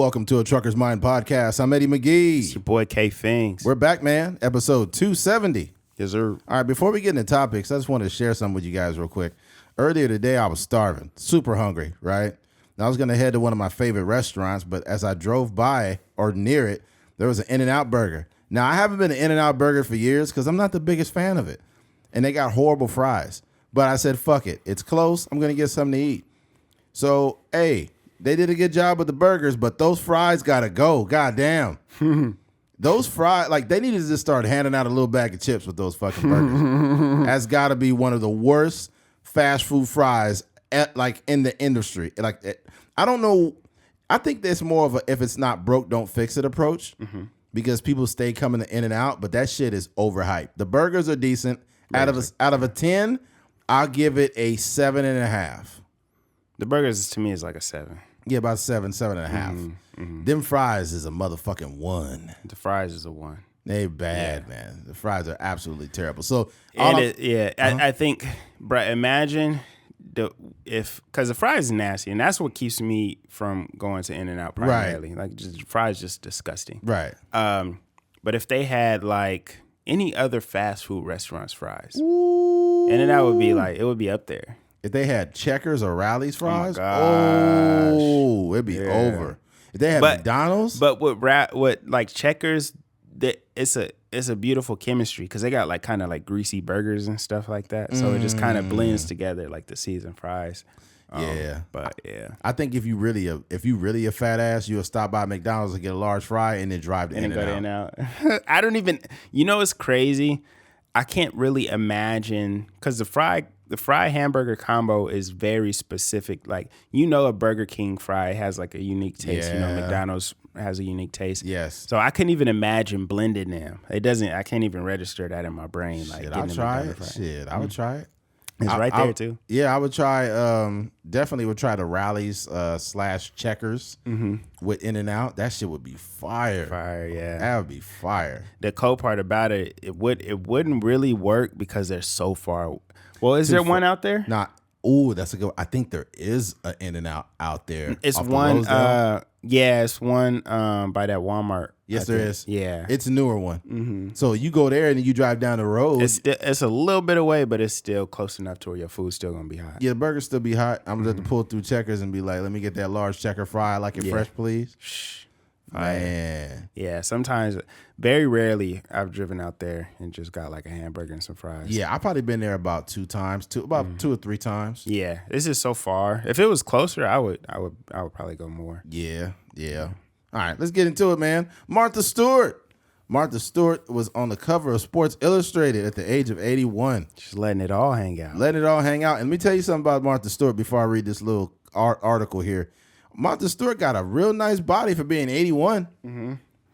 Welcome to a Trucker's Mind podcast. I'm Eddie McGee. It's your boy K Fings. We're back, man. Episode 270. Yes, sir. All right, before we get into topics, I just wanted to share something with you guys real quick. Earlier today, I was starving, super hungry, right? And I was going to head to one of my favorite restaurants, but as I drove by or near it, there was an In-N-Out burger. Now, I haven't been to In-N-Out burger for years because I'm not the biggest fan of it. And they got horrible fries. But I said, fuck it. It's close. I'm going to get something to eat. So, hey, they did a good job with the burgers, but those fries got to go. God damn. Those fries, like, they needed to just start handing out a little bag of chips with those fucking burgers. That's got to be one of the worst fast food fries, in the industry. I don't know. I think there's more of a if it's not broke, don't fix it approach because people stay coming to In-N-Out, but that shit is overhyped. The burgers are decent. Out of a 10, I'll give it a 7.5. The burgers to me is like a 7. Yeah, about 7.5. Them fries is a motherfucking 1. The fries is a 1. They bad, man. The fries are absolutely terrible. So, I think, bro, imagine because the fries is nasty, and that's what keeps me from going to In-N-Out primarily. Right. Like, just fries just disgusting. Right. But if they had like any other fast food restaurants fries, In-N-Out would be like, it would be up there. If they had Checkers or Rally's fries, it'd be over. If they had McDonald's, but with like Checkers, it's a beautiful chemistry because they got like kind of like greasy burgers and stuff like that. So it just kind of blends together like the seasoned fries. I think if you really a fat ass, you'll stop by McDonald's and get a large fry and then drive to In-N-Out. I don't even. You know, it's crazy. I can't really imagine because the fry hamburger combo is very specific. Like, you know, a Burger King fry has like a unique taste. Yeah. You know, McDonald's has a unique taste. Yes. So I couldn't even imagine blending them. I can't even register that in my brain. Like, I'll try it. I would try it. It's right there too. Yeah, I would try. Definitely would try the Rally's / Checkers with In-N-Out. That shit would be fire. Fire, yeah. That would be fire. The cool part about it wouldn't really work because they're so far. Well, is there one out there? That's a good. I think there is an In-N-Out out there. It's one. It's one by that Walmart. Yes, there is. Yeah, it's a newer one. So you go there and then you drive down the road. It's a little bit away, but it's still close enough to where your food's still gonna be hot. Yeah, the burgers still be hot. I'm gonna have to pull through Checkers and be like, let me get that large checker fry. I like it fresh, please. Man. Yeah, sometimes, very rarely, I've driven out there and just got like a hamburger and some fries. Yeah, I've probably been there about 2 times, about 2 or 3 times. Yeah, this is so far. If it was closer, I would probably go more. Yeah. All right, let's get into it, man. Martha Stewart. Martha Stewart was on the cover of Sports Illustrated at the age of 81. Just letting it all hang out. And let me tell you something about Martha Stewart before I read this little article here. Martha Stewart got a real nice body for being 81.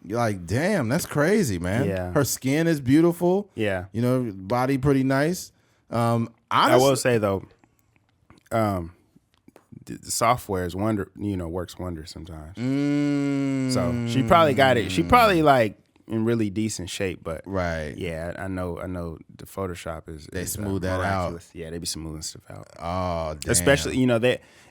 You're like, damn, that's crazy, man. Yeah. Her skin is beautiful. Yeah. You know, body pretty nice. Honestly, I will say, though, the software is works wonders sometimes. So she probably got it. She probably like in really decent shape, but yeah, I know the Photoshop is they smooth that out. Yeah, they be smoothing stuff out. Oh, damn. Especially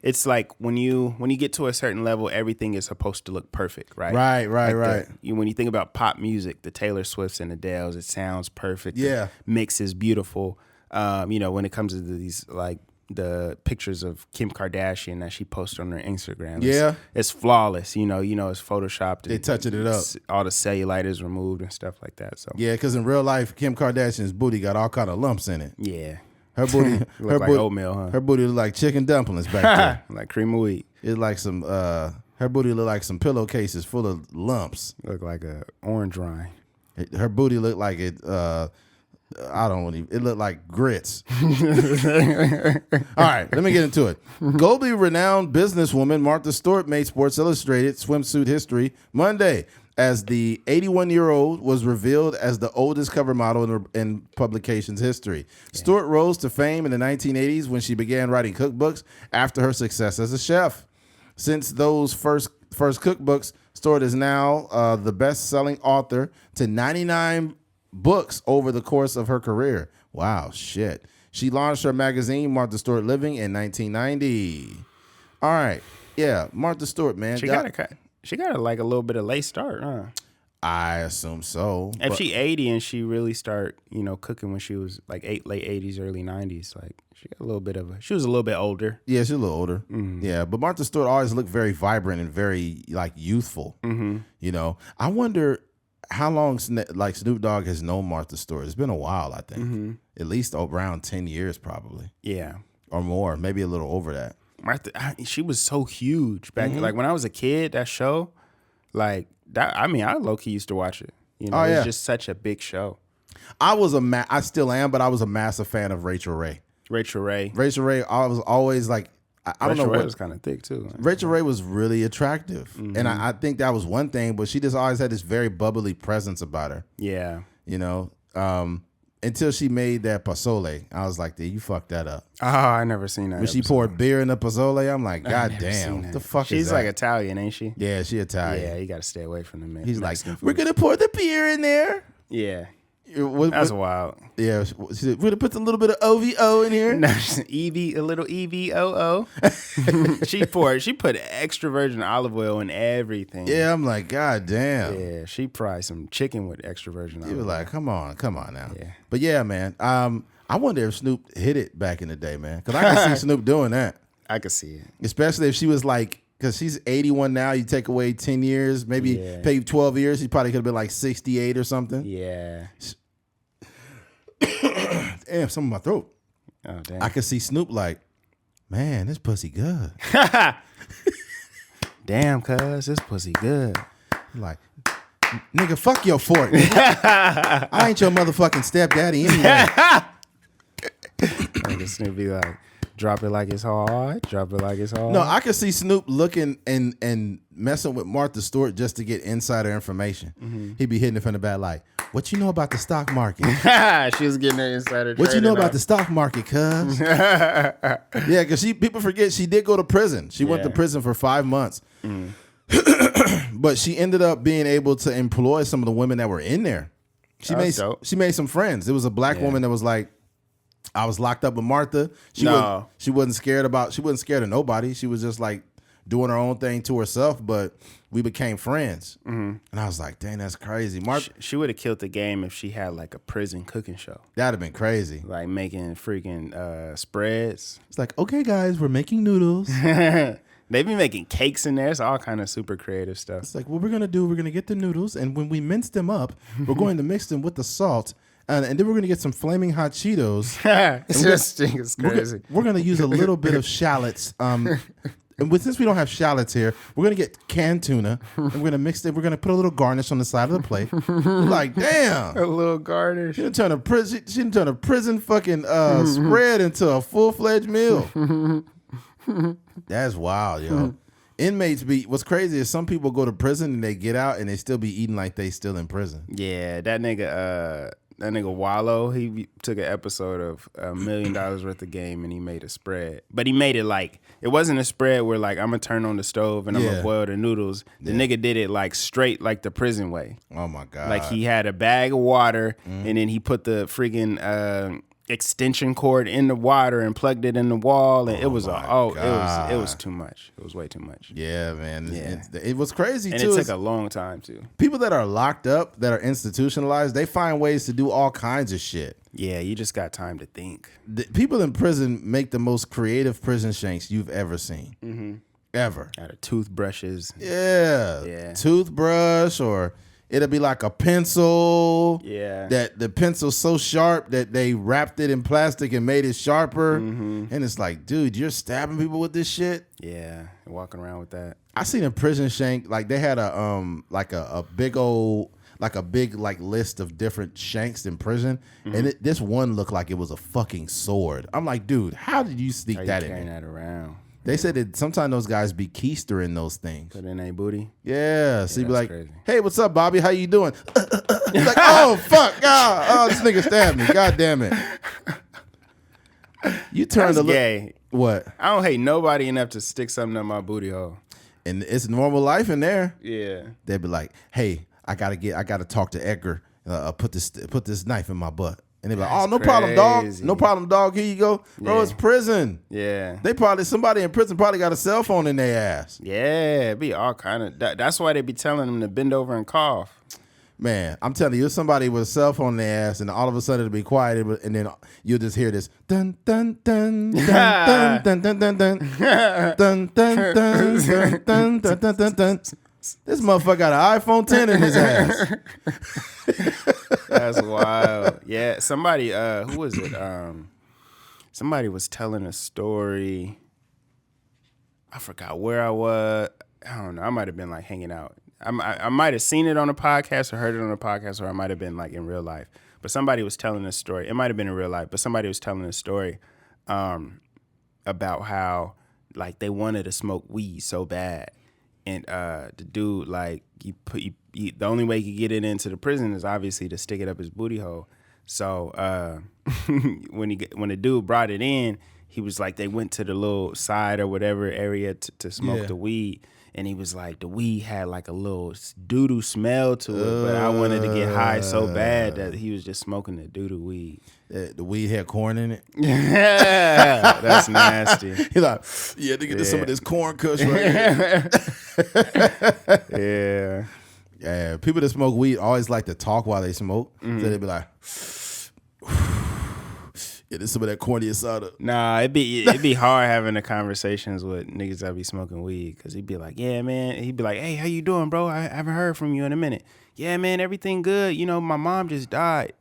it's like when you get to a certain level, everything is supposed to look perfect, right? Right. When you think about pop music, the Taylor Swifts and Adele's, it sounds perfect. Yeah, the mix is beautiful. When it comes to these like the pictures of Kim Kardashian that she posted on her Instagram. It's flawless. You know, it's photoshopped. They touching it up. All the cellulite is removed and stuff like that. So yeah, because in real life, Kim Kardashian's booty got all kind of lumps in it. Yeah, her booty look like oatmeal, huh? Her booty look like chicken dumplings back there, like cream of wheat. It's like some. Her booty look like some pillowcases full of lumps. Look like a orange rind. Her booty look like it. It looked like grits. All right, let me get into it. Globally renowned businesswoman Martha Stewart made Sports Illustrated swimsuit history Monday as the 81-year-old was revealed as the oldest cover model in publication's history. Yeah. Stewart rose to fame in the 1980s when she began writing cookbooks after her success as a chef. Since those first cookbooks, Stewart is now the best-selling author to 99 books over the course of her career. Wow, shit. She launched her magazine, Martha Stewart Living, in 1990. All right. Yeah, Martha Stewart, man. She got like a little bit of late start, huh? I assume so. If she 80 and she really start, cooking when she was like late 80s, early 90s, like she got a little bit of she was a little bit older. Yeah, she's a little older. Mm-hmm. Yeah, but Martha Stewart always looked very vibrant and very like youthful. Mm-hmm. I wonder how long like Snoop Dogg has known Martha Stewart. It's been a while, I think. At least around 10 years probably. Yeah. Or more, maybe a little over that. Martha, she was so huge back like when I was a kid, that show, like that, I low key used to watch it. It was just such a big show. I still am, but I was a massive fan of Rachel Ray. Rachel Ray, I was always like, I don't know what. Ray was kind of thick too. Rachel Ray was really attractive, and I think that was one thing. But she just always had this very bubbly presence about her. Yeah, until she made that pozole, I was like, "Dude, you fucked that up." Oh, I never seen that. When she poured beer in the pozole, I'm like, "God damn, what the fuck is that?" She's like Italian, ain't she? Yeah, she Italian. Yeah, you got to stay away from the man. He's like, "We're gonna pour the beer in there." Yeah. That's wild. Yeah, we're gonna put a little bit of OVO in here. No, a little EVOO. She put extra virgin olive oil in everything. Yeah, I'm like, God damn. Yeah, she fried some chicken with extra virgin olive oil. You were like, come on now. Yeah. But yeah, man. I wonder if Snoop hit it back in the day, man, because I can see Snoop doing that. I could see it, especially if she was like. Because she's 81 now. You take away 10 years, maybe pay 12 years. He probably could have been like 68 or something. Yeah. Damn, something in my throat. Oh, damn. I could see Snoop like, man, this pussy good. Damn, cuz, this pussy good. Like, nigga, fuck your fork. I ain't your motherfucking stepdaddy anyway. Nigga Snoop be like, drop it like it's hard. Drop it like it's hard. No, I could see Snoop looking and messing with Martha Stewart just to get insider information. He'd be hitting it from the back like, what you know about the stock market? She was getting her insider What you know about the stock market, cuz? Yeah, because people forget she did go to prison. She went to prison for 5 months. But she ended up being able to employ some of the women that were in there. She made some friends. There was a black woman that was like, I was locked up with Martha. She wasn't scared of nobody. She was just like doing her own thing to herself, but we became friends. And I was like, dang, that's crazy. She would have killed the game if she had like a prison cooking show. That'd have been crazy. Like making freaking spreads. It's like, okay, guys, we're making noodles. They be making cakes in there. It's all kind of super creative stuff. It's like, what we're going to get the noodles, and when we mince them up, we're going to mix them with the salt. And then we're going to get some flaming hot Cheetos. It's crazy. We're going to use a little bit of shallots. And since we don't have shallots here, we're going to get canned tuna. And we're going to mix it. We're going to put a little garnish on the side of the plate. Like, damn. A little garnish. She didn't turn a prison fucking spread into a full-fledged meal. That's wild, yo. Inmates what's crazy is some people go to prison and they get out and they still be eating like they still in prison. Yeah, that nigga Wallow, he took an episode of $1 million worth of game and he made a spread. But he made it like, it wasn't a spread where like, I'm going to turn on the stove and I'm going to boil the noodles. The nigga did it like straight like the prison way. Oh my God. Like he had a bag of water and then he put the freaking extension cord in the water and plugged it in the wall. And it was too much. It was way too much. Yeah, man. Yeah. It was crazy and too. And it took a long time too. People that are locked up, that are institutionalized, they find ways to do all kinds of shit. Yeah, you just got time to think. The people in prison make the most creative prison shanks you've ever seen. Ever. Out of toothbrushes. Yeah. Toothbrush, or it'll be like a pencil. Yeah. That the pencil's so sharp that they wrapped it in plastic and made it sharper. And it's like, dude, you're stabbing people with this shit? Yeah. Walking around with that. I seen a prison shank, like they had a big list of different shanks in prison, and this one looked like it was a fucking sword. I'm like, dude, how did you sneak that in? Carrying that around. They said that sometimes those guys be keistering those things. Put in a booty. Yeah. So you be like, crazy. Hey, what's up, Bobby? How you doing? He's like, oh, fuck. Oh, this nigga stabbed me. God damn it. You turned gay. What? I don't hate nobody enough to stick something in my booty hole. And it's normal life in there. Yeah. They'd be like, hey, I gotta talk to Edgar. Put this knife in my butt. And they be like, oh, no problem, dog. No problem, dog. Here you go. Bro, it's prison. Yeah. Somebody in prison probably got a cell phone in their ass. Yeah, it be all kind of, that's why they be telling them to bend over and cough. Man, I'm telling you, somebody with a cell phone in their ass, and all of a sudden it'll be quiet, and then you'll just hear this dun dun dun dun dun dun dun dun dun dun dun dun dun dun dun dun. This motherfucker got an iPhone 10 in his ass. That's wild. Yeah, somebody, who was it? Somebody was telling a story. I forgot where I was. I don't know. I might have been like hanging out. I might have seen it on a podcast or heard it on a podcast, or I might have been like in real life. But somebody was telling a story. It might have been in real life, but somebody was telling a story about how like they wanted to smoke weed so bad. And the dude, like, the only way he could get it into the prison is obviously to stick it up his booty hole. So when the dude brought it in, he was like, they went to the little side or whatever area to smoke the weed. And he was like, the weed had like a little doo-doo smell to it, but I wanted to get high so bad that he was just smoking the doo-doo weed. The weed had corn in it? Yeah, that's nasty. He's like, yeah, to get some of this corn kush right here. Yeah, people that smoke weed always like to talk while they smoke. So they be like, yeah, there's some of that corny asada. Nah, it'd be hard having the conversations with niggas that be smoking weed, because he'd be like, yeah, man. He'd be like, hey, how you doing, bro? I haven't heard from you in a minute. Yeah, man, everything good. You know, my mom just died.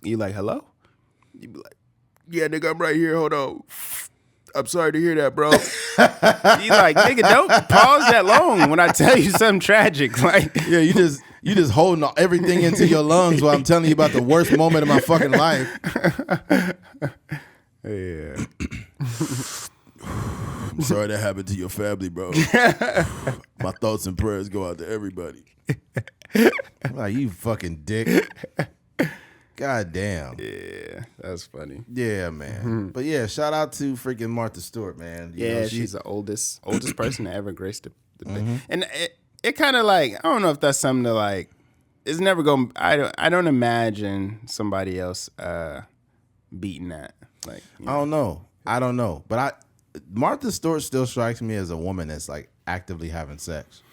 You like, hello? You be like, yeah, nigga, I'm right here. Hold on. I'm sorry to hear that, bro. You like, nigga, don't pause that long when I tell you something tragic. Like, yeah, you just holding everything into your lungs while I'm telling you about the worst moment of my fucking life. Yeah. I'm sorry that happened to your family, bro. My thoughts and prayers go out to everybody. Like, you fucking dick. God damn. Yeah, that's funny. Yeah, man. But yeah, shout out to freaking Martha Stewart, man. You know, she's the oldest person to ever grace the and it kind of like, I don't know if that's something to like, it's never going, I don't imagine somebody else beating that. Like, you know. I don't know. But Martha Stewart still strikes me as a woman that's like actively having sex.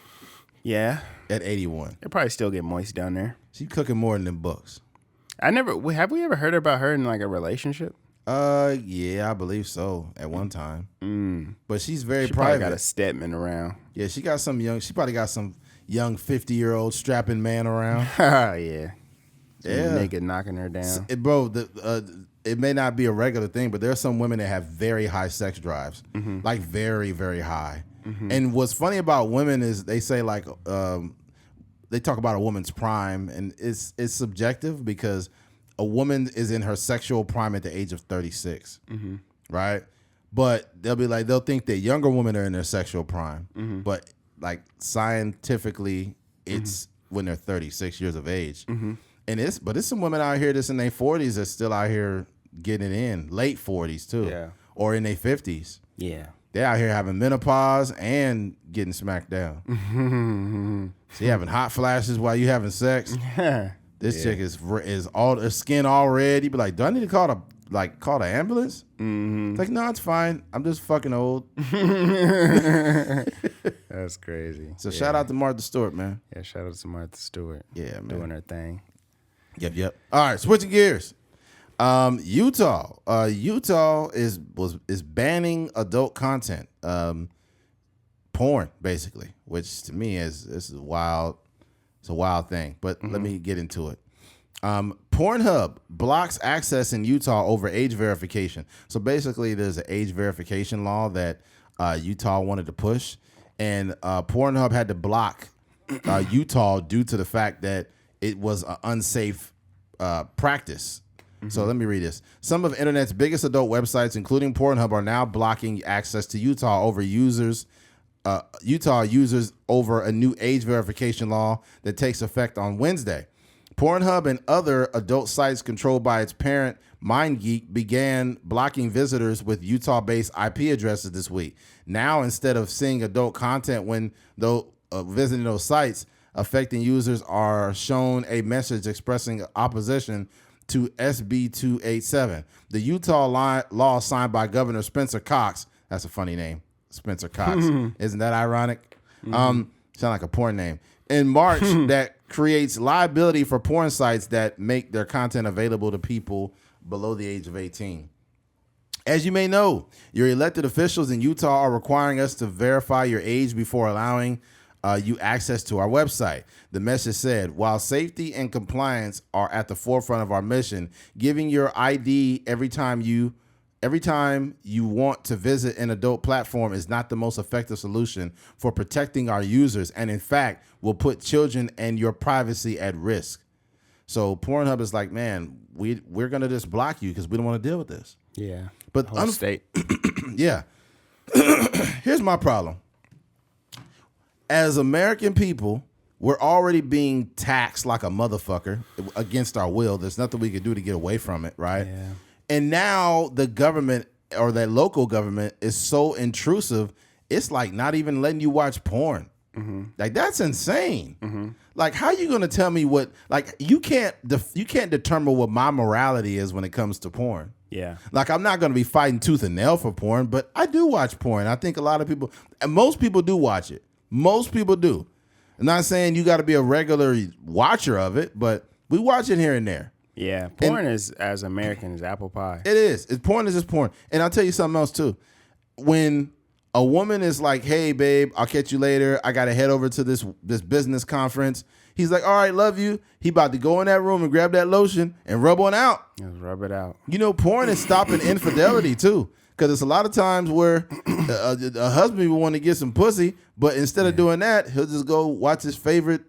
Yeah. At 81. It probably still get moist down there. She's cooking more than them books. Have we ever heard about her in like a relationship? Yeah, I believe so at one time. But she's very she private. Probably got a Stedman around. Yeah, she probably got some young 50-year-old strapping man around. Yeah. Yeah. Nigga knocking her down. Bro, it may not be a regular thing, but there are some women that have very high sex drives. Like very, very high. And what's funny about women is they say like they talk about a woman's prime, and it's subjective because a woman is in her sexual prime at the age of 36, right? But they'll think that younger women are in their sexual prime, but like scientifically, it's when they're 36 years of age. And it's some women out here that's in their 40s that's still out here getting it in, late 40s too, or in their 50s. Yeah. They're out here having menopause and getting smacked down. So you having hot flashes while you having sex. This chick is all her skin all red. You be like, do I need to call the ambulance? It's like, no, it's fine. I'm just fucking old. That's crazy. So shout out to Martha Stewart, man. Yeah, shout out to Martha Stewart. Yeah, man. Doing her thing. Yep. All right, switching gears. Utah is banning adult content, porn basically, which to me is wild. It's a wild thing, but let me get into it. Pornhub blocks access in Utah over age verification. So basically, there's an age verification law that Utah wanted to push, and Pornhub had to block Utah due to the fact that it was an unsafe practice. So let me read this. Some of internet's biggest adult websites, including Pornhub, are now blocking access to Utah users over a new age verification law that takes effect on Wednesday. Pornhub and other adult sites controlled by its parent, MindGeek, began blocking visitors with Utah-based IP addresses this week. Now, instead of seeing adult content when visiting those sites, affecting users are shown a message expressing opposition to SB 287. The Utah law signed by Governor Spencer Cox. That's a funny name, Spencer Cox. Isn't that ironic? Sound like a porn name. In March, that creates liability for porn sites that make their content available to people below the age of 18. As you may know, your elected officials in Utah are requiring us to verify your age before allowing you access to our website. The message said, while safety and compliance are at the forefront of our mission, giving your ID every time you want to visit an adult platform is not the most effective solution for protecting our users, and in fact will put children and your privacy at risk. So Pornhub is like, man, we're gonna just block you because we don't want to deal with this. Yeah, but state. Yeah. Here's my problem. As American people, we're already being taxed like a motherfucker against our will. There's nothing we can do to get away from it, right? Yeah. And now the government or that local government is so intrusive, it's like not even letting you watch porn. Like, that's insane. Like, how you gonna tell me what? Like, you can't determine what my morality is when it comes to porn. Yeah. Like, I'm not gonna be fighting tooth and nail for porn, but I do watch porn. I think a lot of people, and most people do watch it. Most people do. I'm not saying you got to be a regular watcher of it, but we watch it here and there. Yeah, porn is as American as apple pie. It is. Porn is just porn. And I'll tell you something else too. When a woman is like, "Hey, babe, I'll catch you later. I got to head over to this business conference." He's like, "All right, love you." He about to go in that room and grab that lotion and rub one out. Just rub it out. You know, porn is stopping infidelity too. Because it's a lot of times where a husband will want to get some pussy, but instead of doing that, he'll just go watch his favorite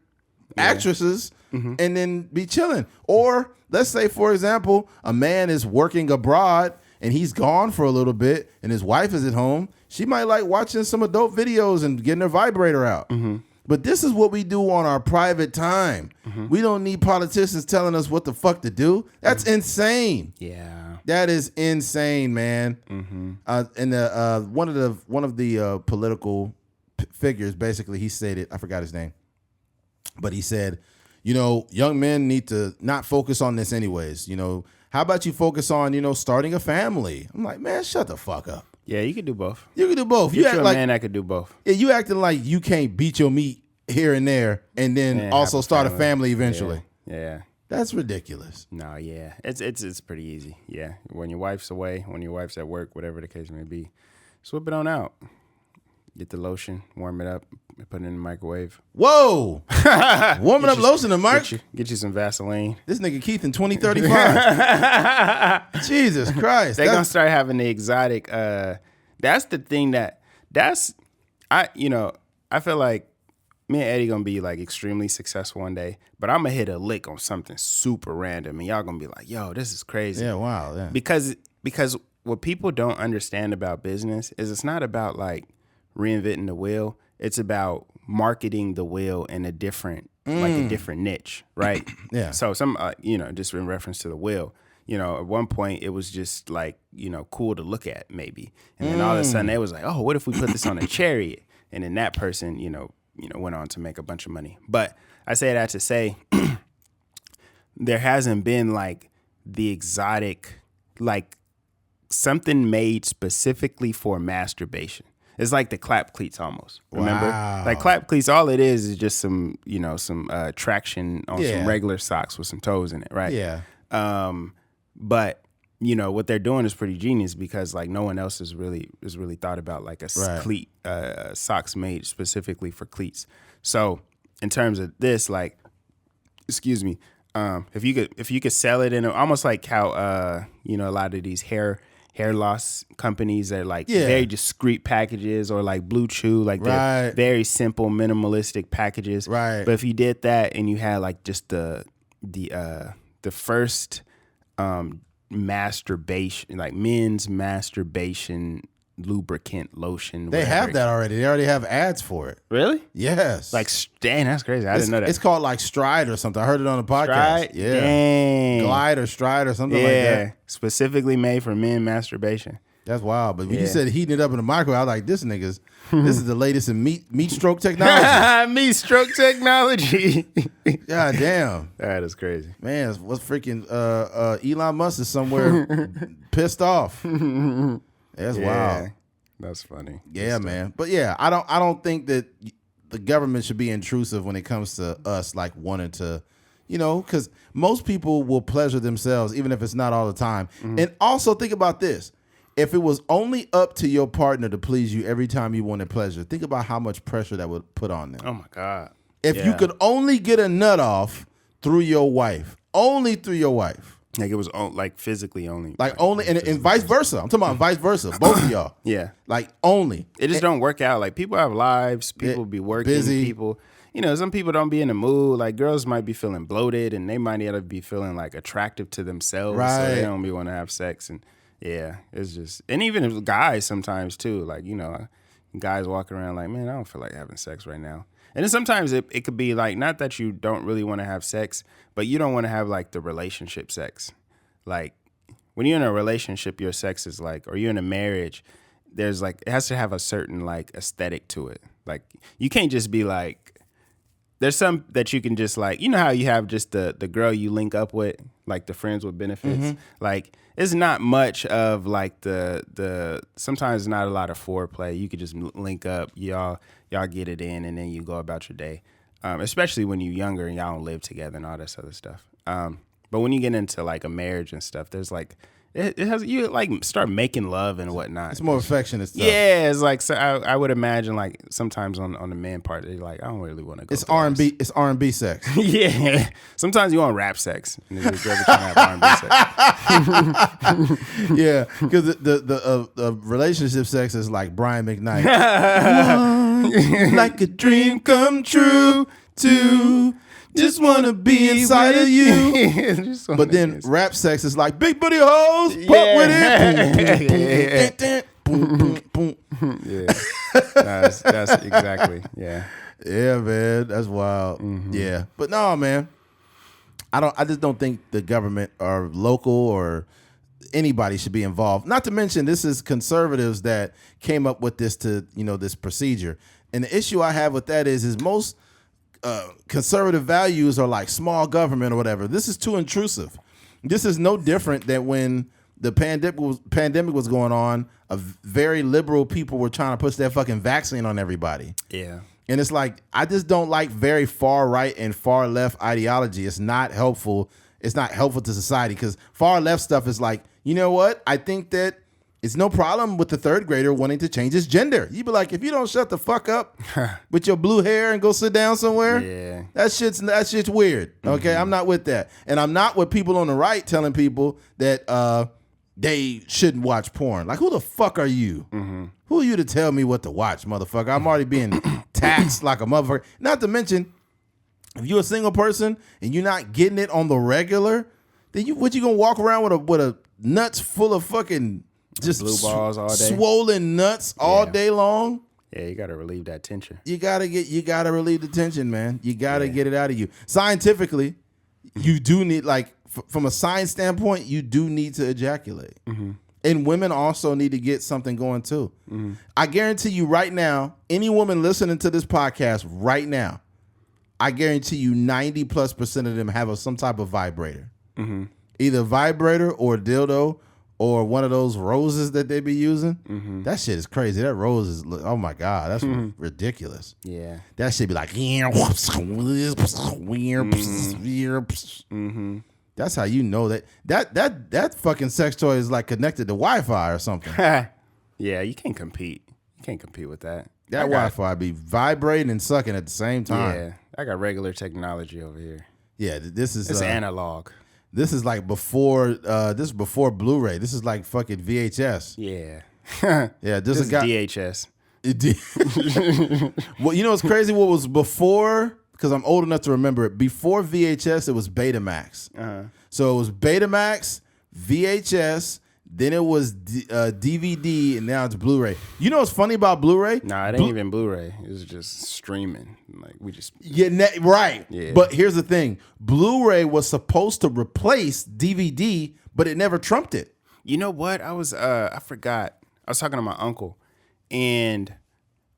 actresses and then be chilling. Or let's say, for example, a man is working abroad and he's gone for a little bit and his wife is at home. She might like watching some adult videos and getting her vibrator out. But this is what we do on our private time. We don't need politicians telling us what the fuck to do. That's insane. Yeah. That is insane, man. And one of the political figures, basically, he stated, I forgot his name, but he said, you know, young men need to not focus on this anyways. You know, how about you focus on, you know, starting a family? I'm like, man, shut the fuck up. Yeah, you could do both. You can do both. You're a man that could do both. Yeah, you acting like you can't beat your meat here and there and then also start a family eventually. Yeah. That's ridiculous. No, yeah. It's pretty easy. Yeah. When your wife's away, when your wife's at work, whatever the case may be, swip it on out. Get the lotion, warm it up, put it in the microwave. Whoa! Warming up lotion in the mic? Get you some Vaseline. This nigga Keith in 2035. Jesus Christ. They're going to start having the exotic. That's the thing I feel like me and Eddie gonna be like extremely successful one day, but I'm gonna hit a lick on something super random, and y'all gonna be like, "Yo, this is crazy." Yeah, wow. Yeah. Because what people don't understand about business is it's not about like reinventing the wheel. It's about marketing the wheel in a different niche, right? Yeah. So some just in reference to the wheel. You know, at one point it was just like, you know, cool to look at maybe, and then all of a sudden they was like, "Oh, what if we put this on a chariot?" And then that person, went on to make a bunch of money. But I say that to say there hasn't been like the exotic, like something made specifically for masturbation. It's like the clap cleats almost. Remember? Wow. Like clap cleats, all it is just some traction on some regular socks with some toes in it, right? Yeah. But what they're doing is pretty genius because like no one else has really thought about like a cleat, socks made specifically for cleats. So in terms of this, like, excuse me, if you could sell it in almost like how a lot of these hair loss companies are like very discreet packages, or like Blue Chew, like they're very simple minimalistic packages. Right. But if you did that and you had like just the first masturbation, like men's masturbation lubricant lotion. They have that already. They already have ads for it. Really? Yes. Like, dang, that's crazy. I didn't know that. It's called like Stride or something. I heard it on the podcast. Stride? Yeah. Dang. Glide or Stride or something like that. Specifically made for men masturbation. That's wild. But when you said heating it up in the microwave, I was like, this is the latest in meat stroke technology. Meat stroke technology. God damn. That is crazy. Man, what's freaking Elon Musk is somewhere pissed off. That's wild. That's funny. Yeah, man. But yeah, I don't think that the government should be intrusive when it comes to us like wanting to, because most people will pleasure themselves even if it's not all the time. And also think about this. If it was only up to your partner to please you every time you wanted pleasure, think about how much pressure that would put on them. Oh my God. If you could only get a nut off through your wife, only through your wife. Like it was like physically only. Like only, and vice versa. I'm talking about vice versa. Both of y'all. Yeah. Like only. It just don't work out. Like people have lives. People be working. Busy. People, some people don't be in the mood. Like girls might be feeling bloated and they might need to be feeling like attractive to themselves. Right. So they don't be want to have sex. And yeah, it's just, and even if guys sometimes too, like, guys walking around like, man, I don't feel like having sex right now. And then sometimes it could be like, not that you don't really want to have sex, but you don't want to have like the relationship sex. Like when you're in a relationship, your sex is like, or you're in a marriage, there's like, it has to have a certain like aesthetic to it. Like you can't just be like, there's some that you can just like, how you have just the girl you link up with, like the friends with benefits. Like it's not much of like the sometimes not a lot of foreplay. You could just link up, y'all get it in, and then you go about your day. Especially when you're younger and y'all don't live together and all this other stuff. But when you get into like a marriage and stuff, there's like it has you like start making love and whatnot. It's more affectionate stuff. Yeah, it's like so I would imagine like sometimes on the man part they're like I don't really want to go. It's R&B. It's R&B sex. Yeah, sometimes you want rap sex. And the girl trying to have R&B sex. Yeah, because the relationship sex is like Brian McKnight. Like a dream come true. Just wanna be inside of you. But then rap sex is like big booty hoes, fuck with it. Boom, boom, boom. Yeah. That's exactly. Yeah. Yeah, man. That's wild. Yeah. But no, man. I just don't think the government or local or anybody should be involved. Not to mention this is conservatives that came up with this this procedure. And the issue I have with that is most conservative values are like small government or whatever. This is too intrusive. This is no different than when the pandemic was going on. Very liberal people were trying to push that fucking vaccine on everybody. Yeah. And it's like, I just don't like very far right and far left ideology. It's not helpful. It's not helpful to society because far left stuff is like, you know what? I think that it's no problem with the third grader wanting to change his gender. You'd be like, if you don't shut the fuck up with your blue hair and go sit down somewhere, that shit's weird. Okay, I'm not with that. And I'm not with people on the right telling people that they shouldn't watch porn. Like, who the fuck are you? Who are you to tell me what to watch, motherfucker? I'm already being taxed like a motherfucker. Not to mention, if you're a single person and you're not getting it on the regular, then you gonna walk around with a nuts full of fucking just blue balls all day, swollen nuts all day long? Yeah, you gotta relieve that tension. You gotta relieve the tension, man. You gotta get it out of you. Scientifically, you do need, like, from a science standpoint, you do need to ejaculate. And women also need to get something going too. I guarantee you right now, any woman listening to this podcast right now, I guarantee you 90+% of them have some type of vibrator. Either vibrator or dildo or one of those roses that they be using. That shit is crazy. That rose is, oh my God, that's ridiculous. Yeah. That shit be like, that's how you know that fucking sex toy is like connected to Wi-Fi or something. Yeah, you can't compete. You can't compete with that. That Wi-Fi be vibrating and sucking at the same time. Yeah, I got regular technology over here. Yeah, this is it's analog. This is like before. This is before Blu-ray. This is like fucking VHS. Yeah. Yeah. This is DHS. Well, you know what's crazy? What was before? Because I'm old enough to remember it. Before VHS, it was Betamax. So it was Betamax, VHS. Then it was DVD, and now it's Blu-ray. You know what's funny about Blu-ray? Nah, it ain't even Blu-ray. It's just streaming. Like we just right. Yeah. But here's the thing: Blu-ray was supposed to replace DVD, but it never trumped it. You know what? I forgot. I was talking to my uncle, and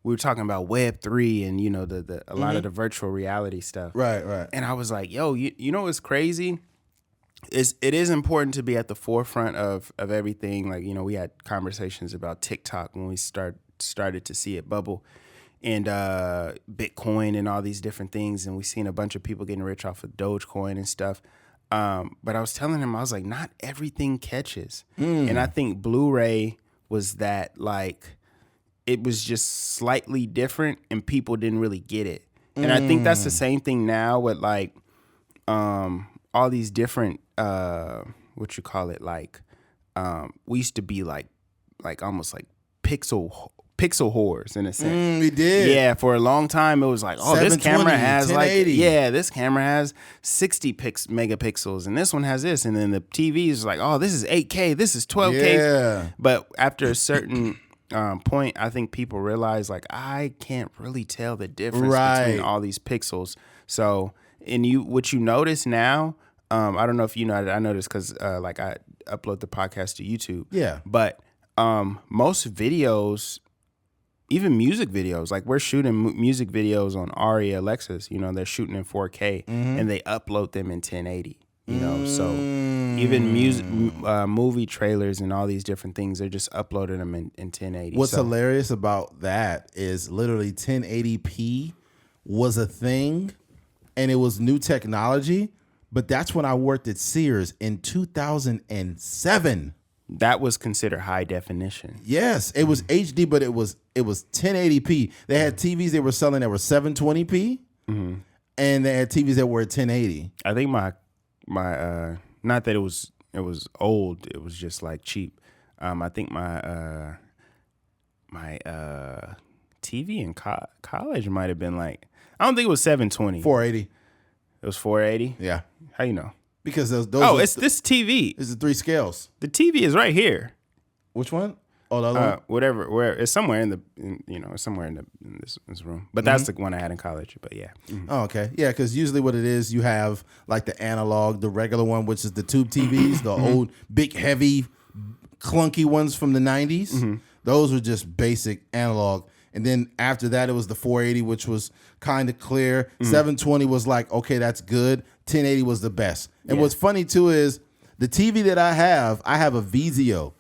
we were talking about Web3 and, you know, a lot of the virtual reality stuff. Right. And I was like, yo, you know what's crazy? It is important to be at the forefront of everything. Like, you know, we had conversations about TikTok when we started to see it bubble, and Bitcoin and all these different things. And we seen a bunch of people getting rich off of Dogecoin and stuff. But I was telling him, I was like, not everything catches. And I think Blu-ray was that, like, it was just slightly different and people didn't really get it. And I think that's the same thing now with, like, all these different, what you call it, like, we used to be like almost like pixel whores in a sense. We did. Yeah, for a long time it was like, oh, this camera has 1080. this camera has 60 megapixels and this one has this, and then the TV is like, oh, this is 8K, this is 12K. Yeah. But after a certain point, I think people realize, like, I can't really tell the difference between all these pixels. So, and what you notice now, I don't know if you know, I noticed because like I upload the podcast to YouTube. Yeah. But most videos, even music videos, like we're shooting music videos on Aria Alexas, you know, they're shooting in 4K and they upload them in 1080, you know. So even music, movie trailers and all these different things, they're just uploading them in 1080. What's hilarious about that is literally 1080p was a thing and it was new technology, but that's when I worked at Sears in 2007. That was considered high definition. Yes, it was HD, but it was 1080p. They had TVs they were selling that were 720p, and they had TVs that were 1080. I think my not that it was old, it was just like cheap. I think my TV in college might have been like, I don't think it was 720. 480. It was 480. Yeah. How you know? Because those it's this TV. It's the 3 scales. The TV is right here. Which one? Oh, the other one? Whatever. Where it's somewhere in this room. But that's the one I had in college. But yeah. Oh, okay. Yeah, because usually what it is, you have like the analog, the regular one, which is the tube TVs, the old, big, heavy, clunky ones from the 90s. Those were just basic analog. And then after that, it was the 480, which was kind of clear. 720 was like, okay, that's good. 1080 was the best. And what's funny, too, is the TV that I have a Vizio.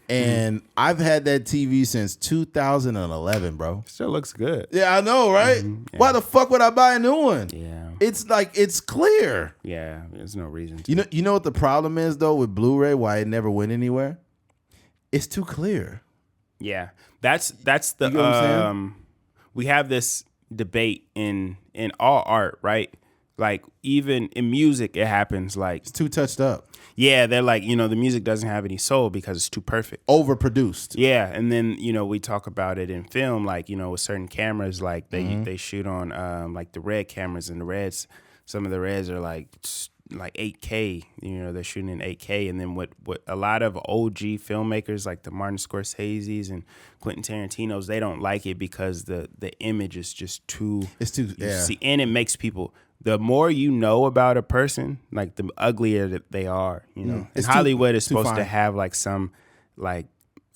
And I've had that TV since 2011, bro. Still looks good. Yeah, I know, right? Yeah. Why the fuck would I buy a new one? Yeah. It's like, it's clear. Yeah, there's no reason to. You know what the problem is, though, with Blu-ray, why it never went anywhere? It's too clear. Yeah. That's the You know what I'm saying? We have this debate in all art, right? Like, even in music, it happens. Like, It's too touched up. Yeah, they're like, you know, the music doesn't have any soul because it's too perfect. Overproduced. Yeah, and then, you know, we talk about it in film, like, you know, with certain cameras, like they shoot on like the red cameras, and the reds, some of the reds are like 8K, you know, they're shooting in 8K. And then what a lot of OG filmmakers like the Martin Scorsese's and Quentin Tarantino's, they don't like it because the image is just too, it's too, yeah. See, and it makes people, the more you know about a person, like the uglier that they are, you know. And Hollywood is supposed to have like some like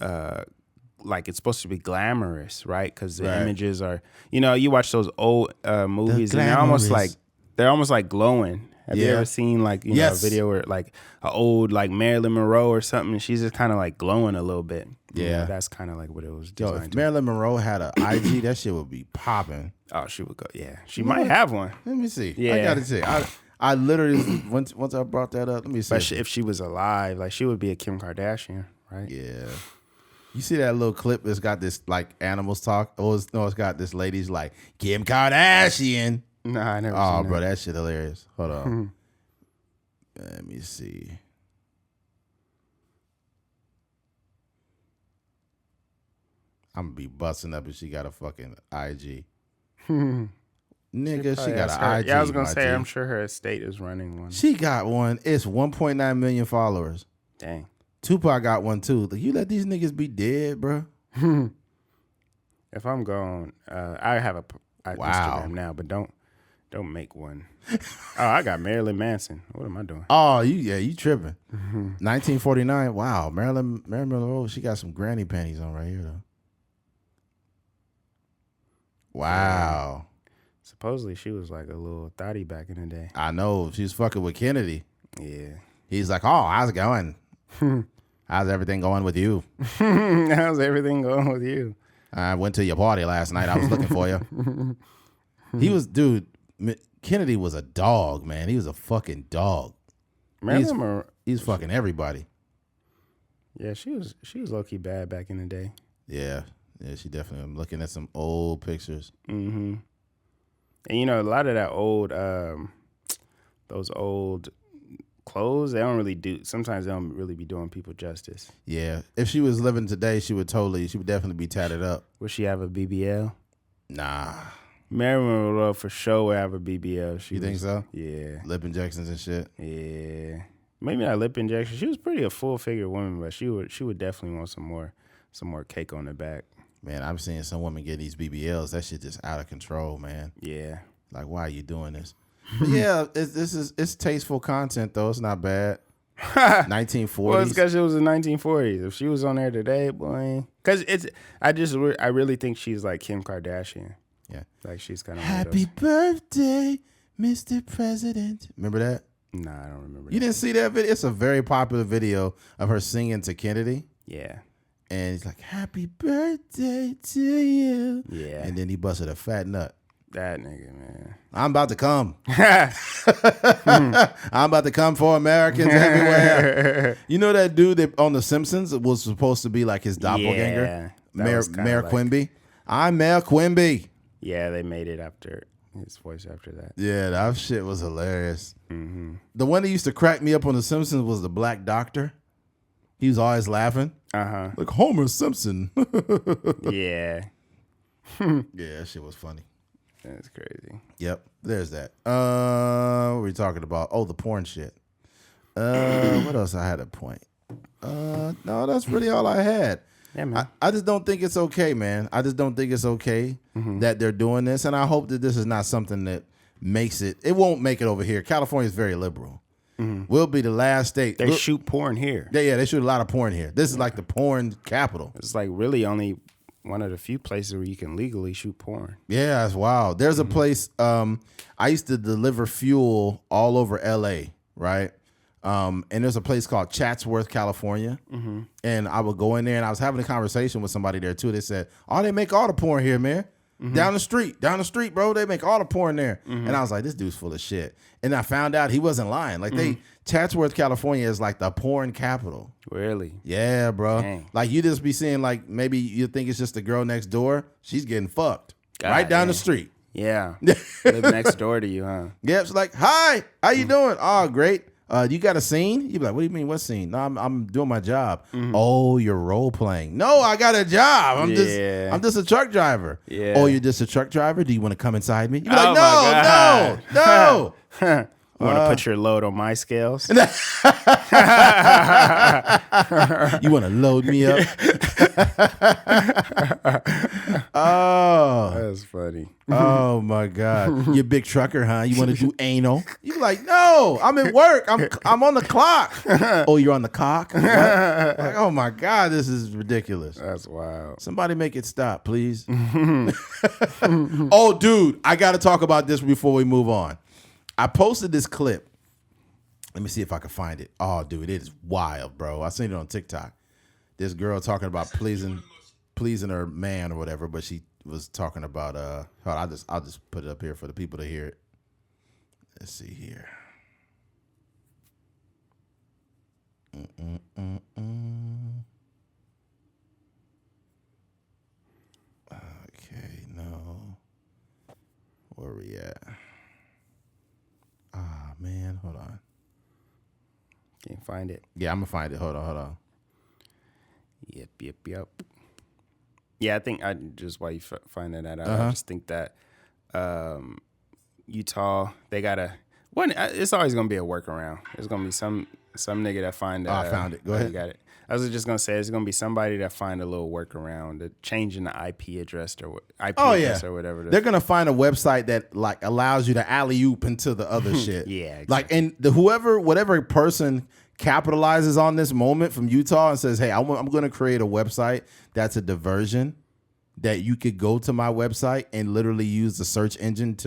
it's supposed to be glamorous, right? Because the images are, you know, you watch those old movies and they're almost like glowing. Have you ever seen like, you know, a video where like an old like Marilyn Monroe or something, and she's just kind of like glowing a little bit? Yeah, you know, that's kind of like what it was designed. Yo, if Marilyn Monroe had an IG, that shit would be popping. Oh, she would go. Yeah, she might have one. Let me see. Yeah, I gotta see. I literally once I brought that up. Let me see. But if she was alive, like she would be a Kim Kardashian, right? Yeah. You see that little clip that's got this like animals talk? It's got this lady's like Kim Kardashian. No, I never. Oh, bro, that shit hilarious. Hold on. Let me see. I'm gonna be busting up if she got a fucking IG. Nigga, she got an IG. Yeah, I was gonna say, I'm sure her estate is running one. She got one. It's 1.9 million followers. Dang. Tupac got one too. Like, you let these niggas be dead, bro. If I'm going, I have a Instagram now, but don't Don't make one. Oh, I got Marilyn Manson. What am I doing? Oh, you tripping. 1949. Wow, Marilyn Monroe, she got some granny panties on right here, though. Wow. Yeah. Supposedly she was like a little thotty back in the day. I know. She was fucking with Kennedy. Yeah. He's like, oh, how's it going? How's everything going with you? How's everything going with you? I went to your party last night. I was looking for you. Dude, Kennedy was a dog, man. He was a fucking dog. He's fucking everybody. Yeah, she was low-key bad back in the day. Yeah, she definitely. I'm looking at some old pictures. Mm-hmm. And you know, a lot of that old, those old clothes, sometimes they don't really be doing people justice. Yeah. If she was living today, she would definitely be tatted up. Would she have a BBL? Nah. Marilyn Monroe for sure would have a BBL. You think so? Yeah. Lip injections and shit? Yeah. Maybe not lip injection. She was pretty a full figure woman, but she would definitely want some more cake on the back. Man, I'm seeing some women get these BBLs. That shit just out of control, man. Yeah. Like, why are you doing this? But yeah, it's tasteful content though. It's not bad. 1940s. Well, it's because it was the 1940s. If she was on there today, boy, because I really think she's like Kim Kardashian. Yeah, like she's kind of happy birthday, Mr. President. Remember that? Nah, I don't remember. You didn't see that video? It's a very popular video of her singing to Kennedy. Yeah. And he's like, happy birthday to you. Yeah. And then he busted a fat nut. That nigga, man. I'm about to come. I'm about to come for Americans everywhere. You know that dude that on The Simpsons was supposed to be like his doppelganger? Yeah, Mayor Quimby. I'm Mayor Quimby. Yeah, they made it after his voice after that. Yeah, that shit was hilarious. Mm-hmm. The one that used to crack me up on The Simpsons was the black doctor. He was always laughing. Uh-huh. Like Homer Simpson. Yeah. Yeah, that shit was funny. That's crazy. Yep, there's that. What were we talking about? Oh, the porn shit. What else I had a point? No, that's really all I had. Yeah, man. I just don't think it's okay, man. I just don't think it's okay that they're doing this, and I hope that this is not something that makes it. It won't make it over here. California is very liberal. We'll be the last state. They shoot porn here. Yeah, they shoot a lot of porn here. This is like the porn capital. It's like really only one of the few places where you can legally shoot porn. Yeah, that's wild. There's a place, I used to deliver fuel all over LA, right? And there's a place called Chatsworth, California. And I would go in there and I was having a conversation with somebody there too. They said, oh, they make all the porn here, man. Down the street, bro. They make all the porn there. And I was like, this dude's full of shit. And I found out he wasn't lying. Like Chatsworth, California is like the porn capital. Really? Yeah, bro. Dang. Like you just be seeing like maybe you think it's just the girl next door. She's getting fucked right down the street. Yeah. Live next door to you, huh? Yeah, it's like, hi, how you doing? Oh, great. You got a scene? You be like, what do you mean? What scene? No, I'm doing my job. Oh, you're role playing. No, I got a job. I'm just a truck driver. Yeah. Oh, you're just a truck driver? Do you want to come inside me? You be like, no. You want to put your load on my scales? You want to load me up? Oh, that's funny. Oh my God! You a big trucker, huh? You want to do anal? You like, no, I'm at work. I'm on the clock. Oh, you're on the cock? Like, oh my God, this is ridiculous. That's wild. Somebody make it stop, please. Oh, dude, I got to talk about this before we move on. I posted this clip. Let me see if I can find it. Oh, dude, it is wild, bro. I seen it on TikTok. This girl talking about pleasing her man or whatever, but she was talking about I'll just put it up here for the people to hear it. Let's see here. Okay, no. Where are we at? Ah, man, hold on. Can't find it. Yeah, I'm gonna find it. Hold on. Yep. Yeah, I think while you find that out, I just think that Utah, they gotta. It's always gonna be a workaround. There's gonna be some nigga that find. I found it. Go ahead. You got it. I was just gonna say it's gonna be somebody that find a little workaround, the changing the IP address or address or whatever. They're gonna find a website that like allows you to alley oop into the other shit. Yeah, exactly. Like, and whatever person capitalizes on this moment from Utah and says, "Hey, I'm gonna create a website that's a diversion." That you could go to my website and literally use the search engine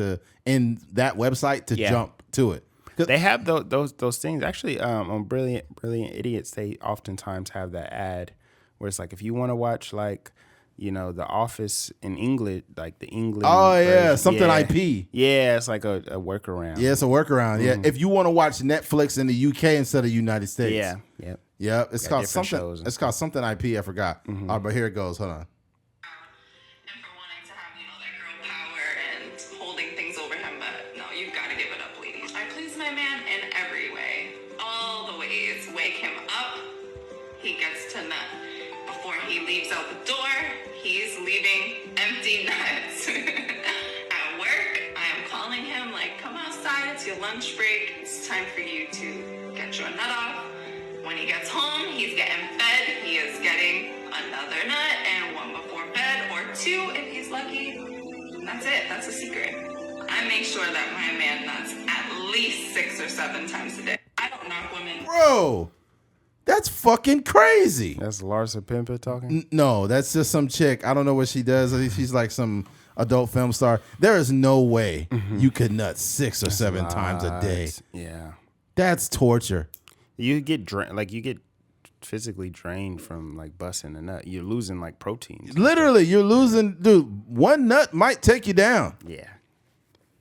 in that website to jump to it. They have those things actually on Brilliant Idiots. They oftentimes have that ad where it's like if you want to watch like The Office in English, like the English. Oh yeah, version. something IP. Yeah, it's like a workaround. Yeah, it's a workaround. Yeah, if you want to watch Netflix in the UK instead of United States. Yeah. It's called something. It's called something IP. I forgot. But here it goes. Hold on. Leaves out the door, he's leaving empty nuts. At work, I am calling him like, come outside, it's your lunch break, it's time for you to get your nut off. When he gets home, he's getting fed, he is getting another nut and one before bed, or two if he's lucky. That's it, that's a secret. I make sure that my man nuts at least 6 or 7 times a day. I don't knock women. Bro! That's fucking crazy. That's Larsa Pimpa talking? No, that's just some chick. I don't know what she does. She's like some adult film star. There is no way you could nut 6 or 7 times a day. Yeah. That's torture. You get you get physically drained from like busting a nut. You're losing like proteins. Literally, you're losing, dude. One nut might take you down. Yeah.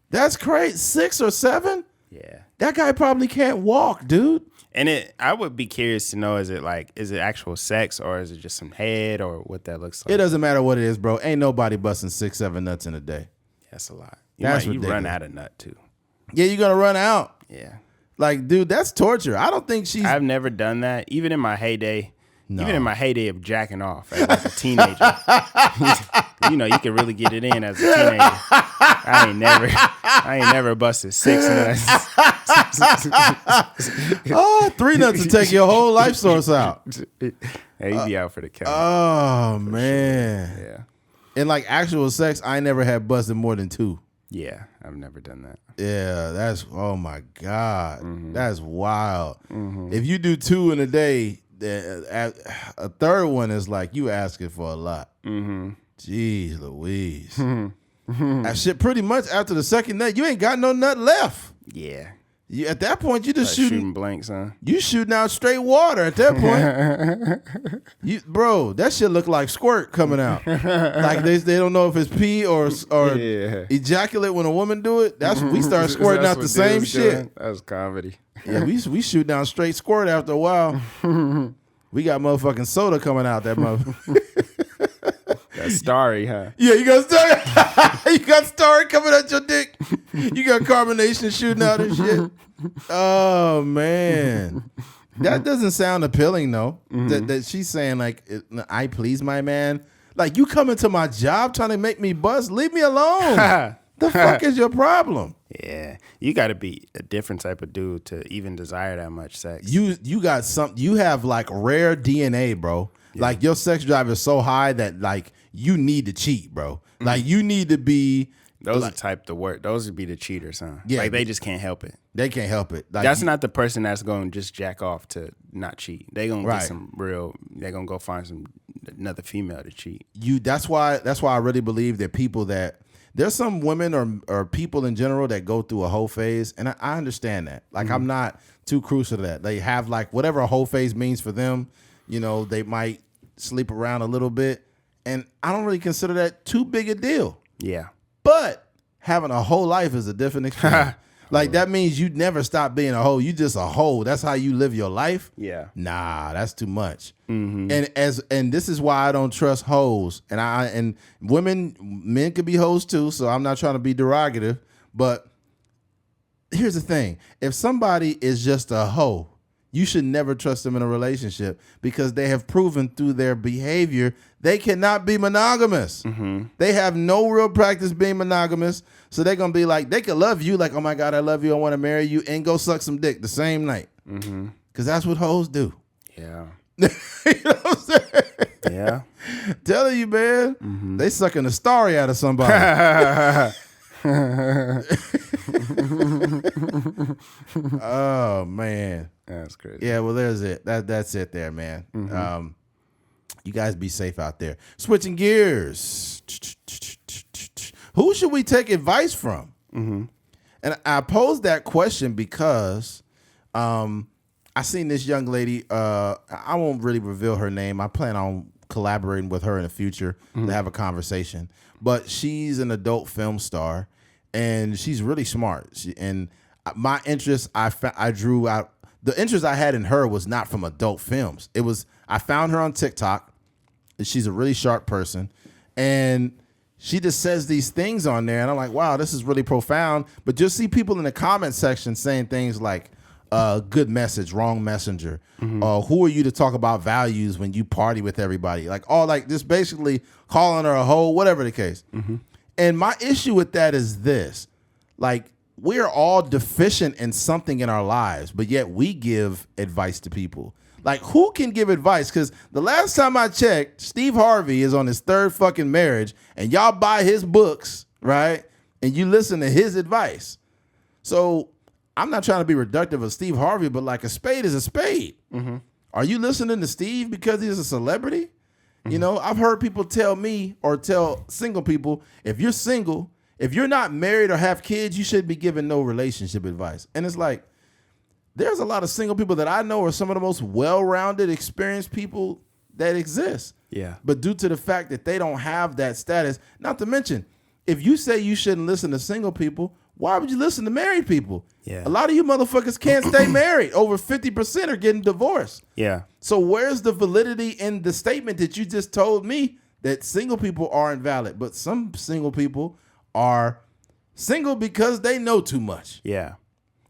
That's crazy. 6 or 7? Yeah. That guy probably can't walk, dude. And I would be curious to know, is it actual sex or is it just some head or what that looks like? It doesn't matter what it is, bro. Ain't nobody busting 6, 7 nuts in a day. That's a lot. You run out of nut too. Yeah, you're gonna run out. Yeah. Like, dude, that's torture. I don't think I've never done that. Even in my heyday. No. Even in my heyday of jacking off as like a teenager. You can really get it in as a teenager. I ain't never busted 6 nuts. 3 nuts to take your whole life source out. Hey, you be out for the count. Oh, man. Sure. Yeah. And like actual sex, I never had busted more than 2. Yeah, I've never done that. Yeah, oh my God. That's wild. If you do 2 in a day, a third one is like you asking for a lot. Jeez Louise. That shit, pretty much after the second nut, you ain't got no nut left. Yeah. At that point, you just like shooting blanks, huh? You shooting out straight water at that point. Bro, that shit look like squirt coming out. Like they don't know if it's pee or ejaculate when a woman do it. We start squirting out the same shit. That's comedy. Yeah, we shoot down straight squirt after a while. We got motherfucking soda coming out that motherfucker. That's starry, huh? Yeah, you got starry. You got starry coming out your dick. You got carbonation shooting out and shit. Oh man, that doesn't sound appealing though. That she's saying like, I please my man. Like, you coming to my job trying to make me bust? Leave me alone. The fuck is your problem? Yeah, you got to be a different type of dude to even desire that much sex. You got you have like rare DNA, bro. Yeah. Like your sex drive is so high that like you need to cheat, bro. Like you need to be. Those are type to work. Those would be the cheaters, huh? Yeah, like they just can't help it. They can't help it. Like, that's not the person that's going to just jack off to not cheat. They gonna get some real. They gonna go find another female to cheat. That's why I really believe that people that. There's some women or people in general that go through a whole phase, and I understand that. Like, I'm not too crucial to that. They have, like, whatever a whole phase means for them, they might sleep around a little bit, and I don't really consider that too big a deal. Yeah. But having a whole life is a different experience. Like, that means you never stop being a hoe. You just a hoe. That's how you live your life? Yeah. Nah, that's too much. And this is why I don't trust hoes. And men could be hoes too, so I'm not trying to be derogative. But here's the thing. If somebody is just a hoe, you should never trust them in a relationship because they have proven through their behavior they cannot be monogamous. Mm-hmm. They have no real practice being monogamous. So they're going to be like, they could love you like, oh my God, I love you, I want to marry you, and go suck some dick the same night. Mm-hmm. Because that's what hoes do. Yeah. You know what I'm saying? Yeah. Telling you, man, Mm-hmm. they sucking the story out of somebody. Oh, man. That's crazy. Yeah, well, there's it. That's it there, man. Mm-hmm. You guys be safe out there. Switching gears. Who should we take advice from? Mm-hmm. And I posed that question because I seen this young lady. I won't really reveal her name. I plan on collaborating with her in the future to have a conversation. But she's an adult film star, and she's really smart. And my interest, I drew out. The interest I had in her was not from adult films. It was, I found her on TikTok. She's a really sharp person, and she just says these things on there, and I'm like, wow, this is really profound. But just see people in the comment section saying things like, good message, wrong messenger. Who are you to talk about values when you party with everybody? Like, all like just basically calling her a hoe, whatever the case. And my issue with that is this. Like, we're all deficient in something in our lives, but yet we give advice to people. Like, who can give advice? Because the last time I checked, Steve Harvey is on his third fucking marriage, and y'all buy his books, right? And you listen to his advice. So I'm not trying to be reductive of Steve Harvey, but like, a spade is a spade. Are you listening to Steve because he's a celebrity? You know, I've heard people tell me or tell single people, if you're single, if you're not married or have kids, you shouldn't be giving no relationship advice. And it's like, there's a lot of single people that I know are some of the most well-rounded, experienced people that exist. Yeah. But due to the fact that they don't have that status, not to mention, if you say you shouldn't listen to single people, why would you listen to married people? Yeah. A lot of you motherfuckers can't stay married. Over 50% are getting divorced. Yeah. So where's the validity in the statement that you just told me that single people aren't valid? But some single people are single because they know too much. Yeah.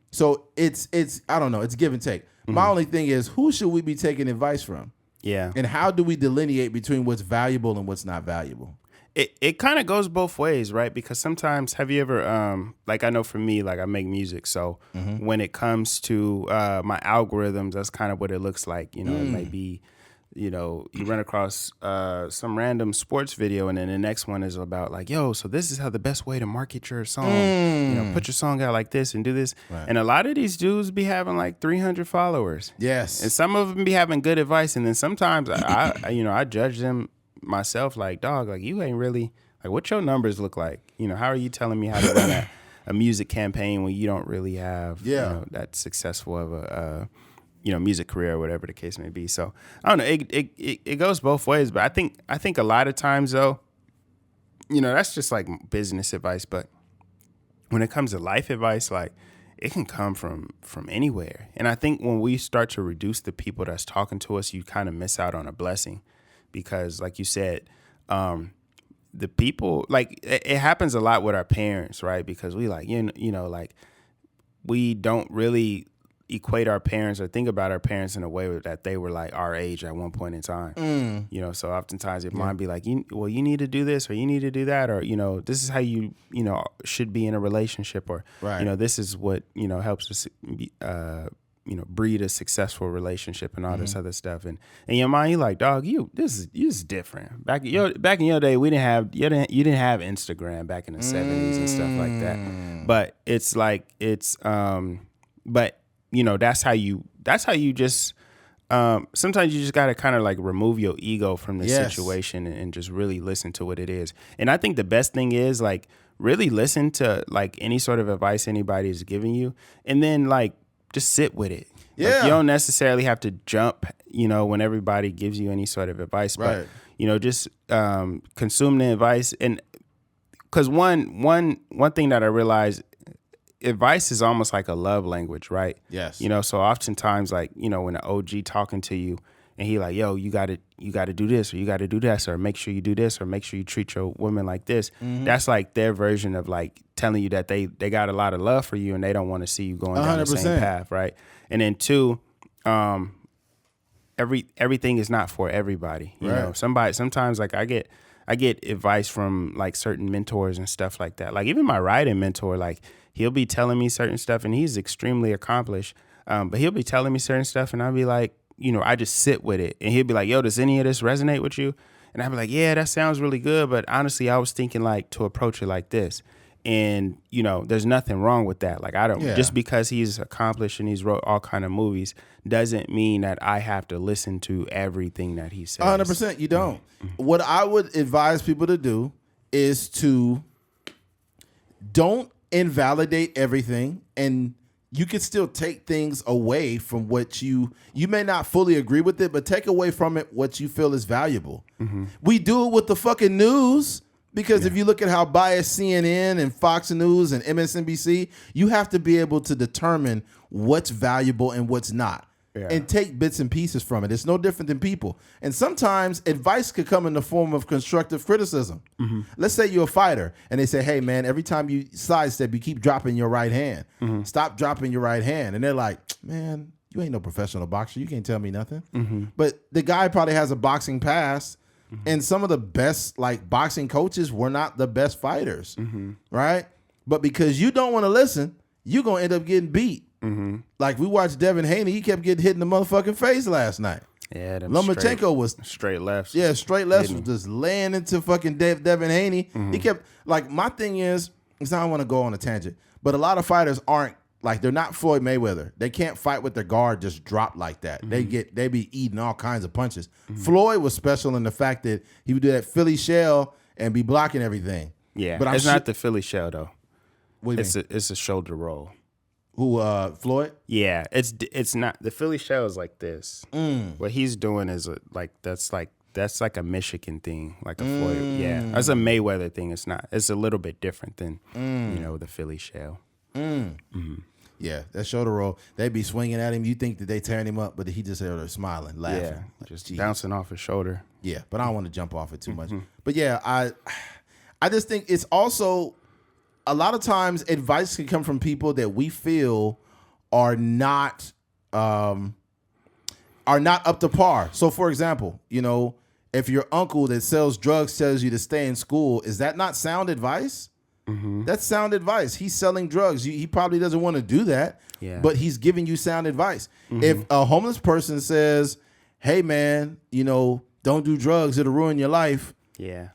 So it's I don't know, it's give and take. My only thing is, who should we be taking advice from? Yeah. And how do we delineate between what's valuable and what's not valuable? It kind of goes both ways, right? Because sometimes, have you ever, like, I know for me, like, I make music. So when it comes to my algorithms, that's kind of what it looks like. You know, it might be, you know, you run across some random sports video, and then the next one is about like, yo, so this is how the best way to market your song. You know, put your song out like this and do this. Right. And a lot of these dudes be having like 300 followers. Yes. And some of them be having good advice. And then sometimes I judge them myself, like, dog, like, you ain't really, like, what your numbers look like? You know, how are you telling me how to run a music campaign when you don't really have you know, that successful of a you know, music career or whatever the case may be. So I don't know, it goes both ways, but I think a lot of times though, you know, that's just like business advice. But when it comes to life advice, like, it can come from anywhere. And I think when we start to reduce the people that's talking to us, you kind of miss out on a blessing. Because like you said, the people, like, it happens a lot with our parents, right? Because we like, you know, like, we don't really equate our parents or think about our parents in a way that they were like our age at one point in time. You know, so oftentimes it might be like, you need to do this, or you need to do that, or, you know, this is how you know, should be in a relationship, or, you know, this is what, you know, helps us, you know, breed a successful relationship and all this other stuff. And in your mind, you like, dog, this is different. Back in your day, you didn't have Instagram back in the 70s and stuff like that. But it's like, but you know, that's how you just, sometimes you just got to kind of like remove your ego from the situation and just really listen to what it is. And I think the best thing is, like, really listen to like any sort of advice anybody is giving you, and then like, just sit with it. Yeah. Like, you don't necessarily have to jump, you know, when everybody gives you any sort of advice, but, you know, just consume the advice. And because one thing that I realized, advice is almost like a love language, right? Yes. You know, so oftentimes, like, you know, when an OG talking to you and he like, yo, you got to do this, or you got to do this, or make sure you do this, or make sure you treat your woman like this. That's like their version of like telling you that they got a lot of love for you and they don't want to see you going down the same path, right? And then two, everything is not for everybody. You know, sometimes like I get advice from like certain mentors and stuff like that. Like even my riding mentor, like he'll be telling me certain stuff, and he's extremely accomplished. But he'll be telling me certain stuff, and I'll be like, you know, I just sit with it, and he'll be like, yo, does any of this resonate with you? And I'll be like, yeah, that sounds really good, but honestly, I was thinking like to approach it like this. And, you know, there's nothing wrong with that. Like, I don't, just because he's accomplished and he's wrote all kind of movies doesn't mean that I have to listen to everything that he says. 100%, you don't. What I would advise people to do is to don't invalidate everything, and you can still take things away from what you may not fully agree with it, but take away from it what you feel is valuable. We do it with the fucking news. Because if you look at how biased CNN and Fox News and MSNBC, you have to be able to determine what's valuable and what's not. And take bits and pieces from it. It's no different than people. And sometimes advice could come in the form of constructive criticism. Let's say you're a fighter and they say, hey, man, every time you sidestep, you keep dropping your right hand. Stop dropping your right hand. And they're like, man, you ain't no professional boxer. You can't tell me nothing. But the guy probably has a boxing past. And some of the best like boxing coaches were not the best fighters, right? But because you don't want to listen, you're going to end up getting beat. Like we watched Devin Haney, he kept getting hit in the motherfucking face last night. Yeah, Lomachenko was straight lefts. Yeah, straight lefts was just laying into fucking Devin Haney. He kept like, my thing is I don't want to go on a tangent, but a lot of fighters aren't like, they're not Floyd Mayweather. They can't fight with their guard just dropped like that. They be eating all kinds of punches. Floyd was special in the fact that he would do that Philly shell and be blocking everything. Yeah, but it's not the Philly shell though. It's a shoulder roll. Who Floyd? Yeah, it's not the Philly shell is like this. What he's doing is that's like a Michigan thing, like a Floyd. Yeah, that's a Mayweather thing. It's not. It's a little bit different than you know, the Philly shell. Yeah, that shoulder roll. They be swinging at him. You think that they tearing him up, but he just there smiling, laughing, yeah, like, just bouncing off his shoulder. Yeah, but I don't want to jump off it too much. But yeah, I just think it's also a lot of times advice can come from people that we feel are not up to par. So, for example, you know, if your uncle that sells drugs tells you to stay in school, is that not sound advice? That's sound advice. He's selling drugs. He probably doesn't want to do that, but he's giving you sound advice. If a homeless person says, hey, man, you know, don't do drugs, it'll ruin your life. Yeah.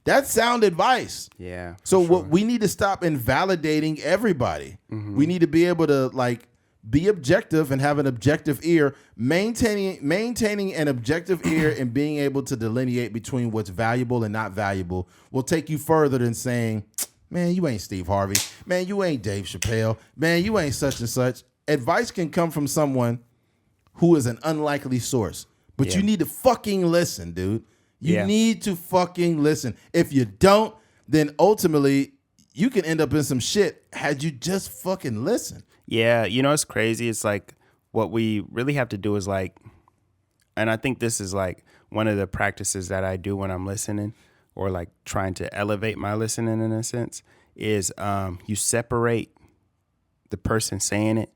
That's sound advice. Yeah. So what we need to stop invalidating everybody. We need to be able to like be objective and have an objective ear, maintaining an objective ear and being able to delineate between what's valuable and not valuable will take you further than saying, man, you ain't Steve Harvey. Man, you ain't Dave Chappelle. Man, you ain't such and such. Advice can come from someone who is an unlikely source, but you need to fucking listen, dude. You need to fucking listen. If you don't, then ultimately you can end up in some shit had you just fucking listened. Yeah, you know, it's crazy. It's like what we really have to do is like, and I think this is like one of the practices that I do when I'm listening or like trying to elevate my listening in a sense is you separate the person saying it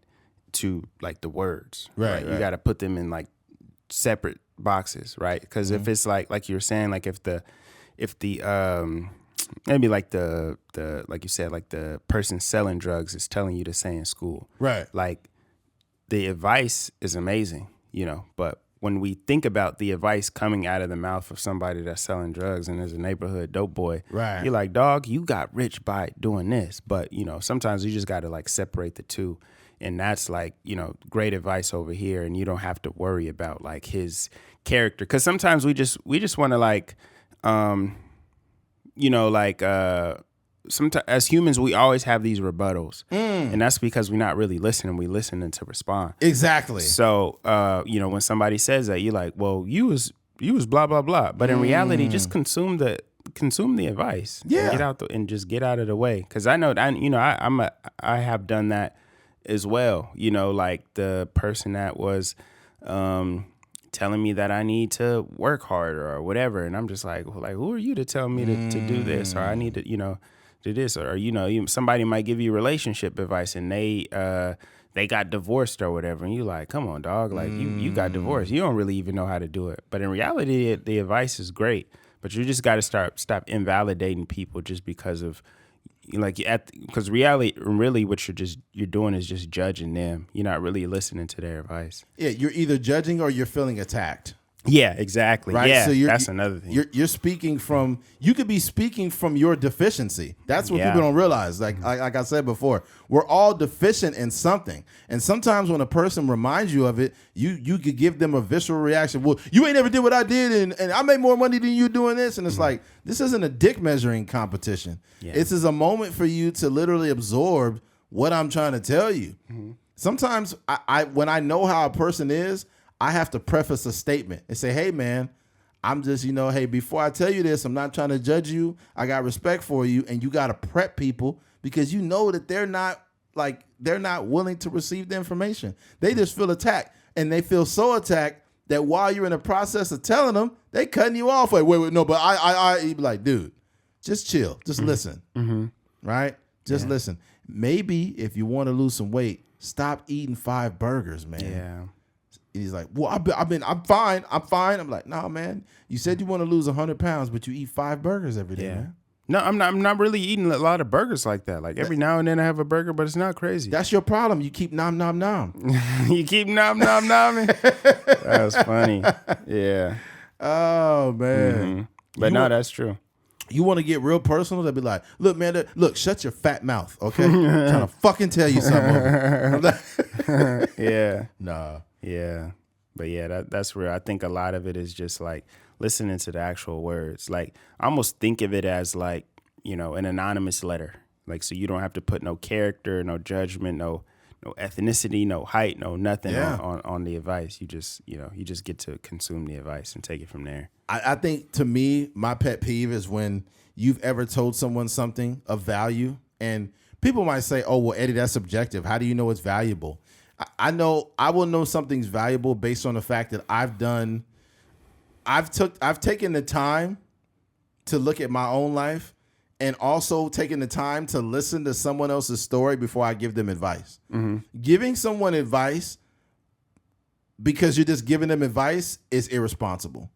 to like the words. Right. You got to put them in like separate boxes, right? Because if it's like you were saying, like if the maybe like the like you said, like the person selling drugs is telling you to stay in school, right? Like the advice is amazing, you know, but when we think about the advice coming out of the mouth of somebody that's selling drugs and is a neighborhood dope boy, right? You're like, dog, you got rich by doing this, but you know, sometimes you just got to like separate the two. And that's like, you know, great advice over here. And you don't have to worry about like his character. Cause sometimes we just want to like, you know, like sometimes as humans, we always have these rebuttals. And that's because we're not really listening. We listening to respond. Exactly. So, you know, when somebody says that, you're like, well, you was blah, blah, blah. But in reality, just consume the advice. Yeah. And just get out of the way. Cause I know that, you know, I have done that as well, you know, like the person that was telling me that I need to work harder or whatever, and I'm just like who are you to tell me to do this, or I need to, you know, do this, or you know, somebody might give you relationship advice and they they got divorced or whatever, and you like, come on, dog, like you got divorced. You don't really even know how to do it. But in reality, the advice is great. But you just got to stop invalidating people just because of because really what you're doing is just judging them. You're not really listening to their advice. Yeah, you're either judging or you're feeling attacked. Yeah, exactly. Right? Yeah, so that's another thing. You're speaking from, you could be speaking from your deficiency. That's what people don't realize. Like I said before, we're all deficient in something. And sometimes when a person reminds you of it, you could give them a visceral reaction. Well, you ain't never did what I did, and I made more money than you doing this. And it's like, this isn't a dick measuring competition. Yeah. This is a moment for you to literally absorb what I'm trying to tell you. Sometimes when I know how a person is, I have to preface a statement and say, hey, man, I'm just, hey, before I tell you this, I'm not trying to judge you. I got respect for you. And you got to prep people because you know that they're not willing to receive the information. They just feel attacked, and they feel so attacked that while you're in the process of telling them, they cutting you off. Like, wait, no, but I be like, dude, just chill. Just listen. Right? Just listen. Maybe if you want to lose some weight, stop eating 5 burgers, man. Yeah. He's like, well, I'm fine. I'm like, nah, man. You said you want to lose 100 pounds, but you eat 5 burgers every day, man. No, I'm not really eating a lot of burgers like that. Like every now and then I have a burger, but it's not crazy. That's your problem. You keep nom. You keep nom. That's funny. Yeah. Oh, man. But no, that's true. You want to get real personal? They'll be like, look, man, shut your fat mouth, okay? I'm trying to fucking tell you something. Yeah. Nah. Yeah. But yeah, that's real. I think a lot of it is just like listening to the actual words. Like I almost think of it as like, an anonymous letter. Like, so you don't have to put no character, no judgment, no ethnicity, no height, no nothing on the advice. You just get to consume the advice and take it from there. I think, to me, my pet peeve is when you've ever told someone something of value, and people might say, oh, well, Eddie, that's subjective. How do you know it's valuable? I know I will know something's valuable based on the fact that I've taken the time to look at my own life, and also taking the time to listen to someone else's story before I give them advice. Giving someone advice because you're just giving them advice is irresponsible.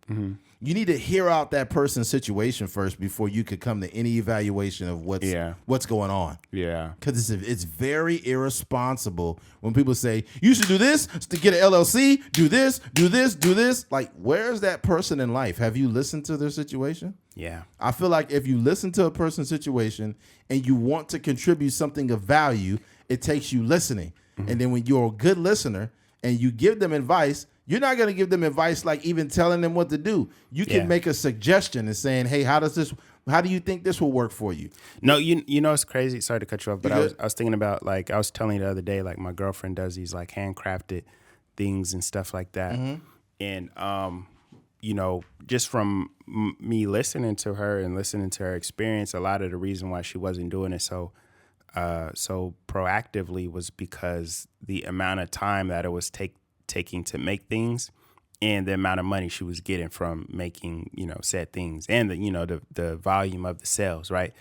You need to hear out that person's situation first before you could come to any evaluation of what's going on. Yeah, because it's very irresponsible when people say you should do this to get an LLC, do this. Like, where's that person in life? Have you listened to their situation? Yeah, I feel like if you listen to a person's situation and you want to contribute something of value, it takes you listening. And then when you're a good listener and you give them advice, you're not going to give them advice like even telling them what to do. You can make a suggestion and saying, hey, how do you think this will work for you? No, you know, it's crazy. Sorry to cut you off, but I was thinking about, like, I was telling you the other day, like, my girlfriend does these like handcrafted things and stuff like that. And, just from me listening to her and listening to her experience, a lot of the reason why she wasn't doing it so proactively was because the amount of time that it was taking to make things and the amount of money she was getting from making, said things, and the volume of the sales, right?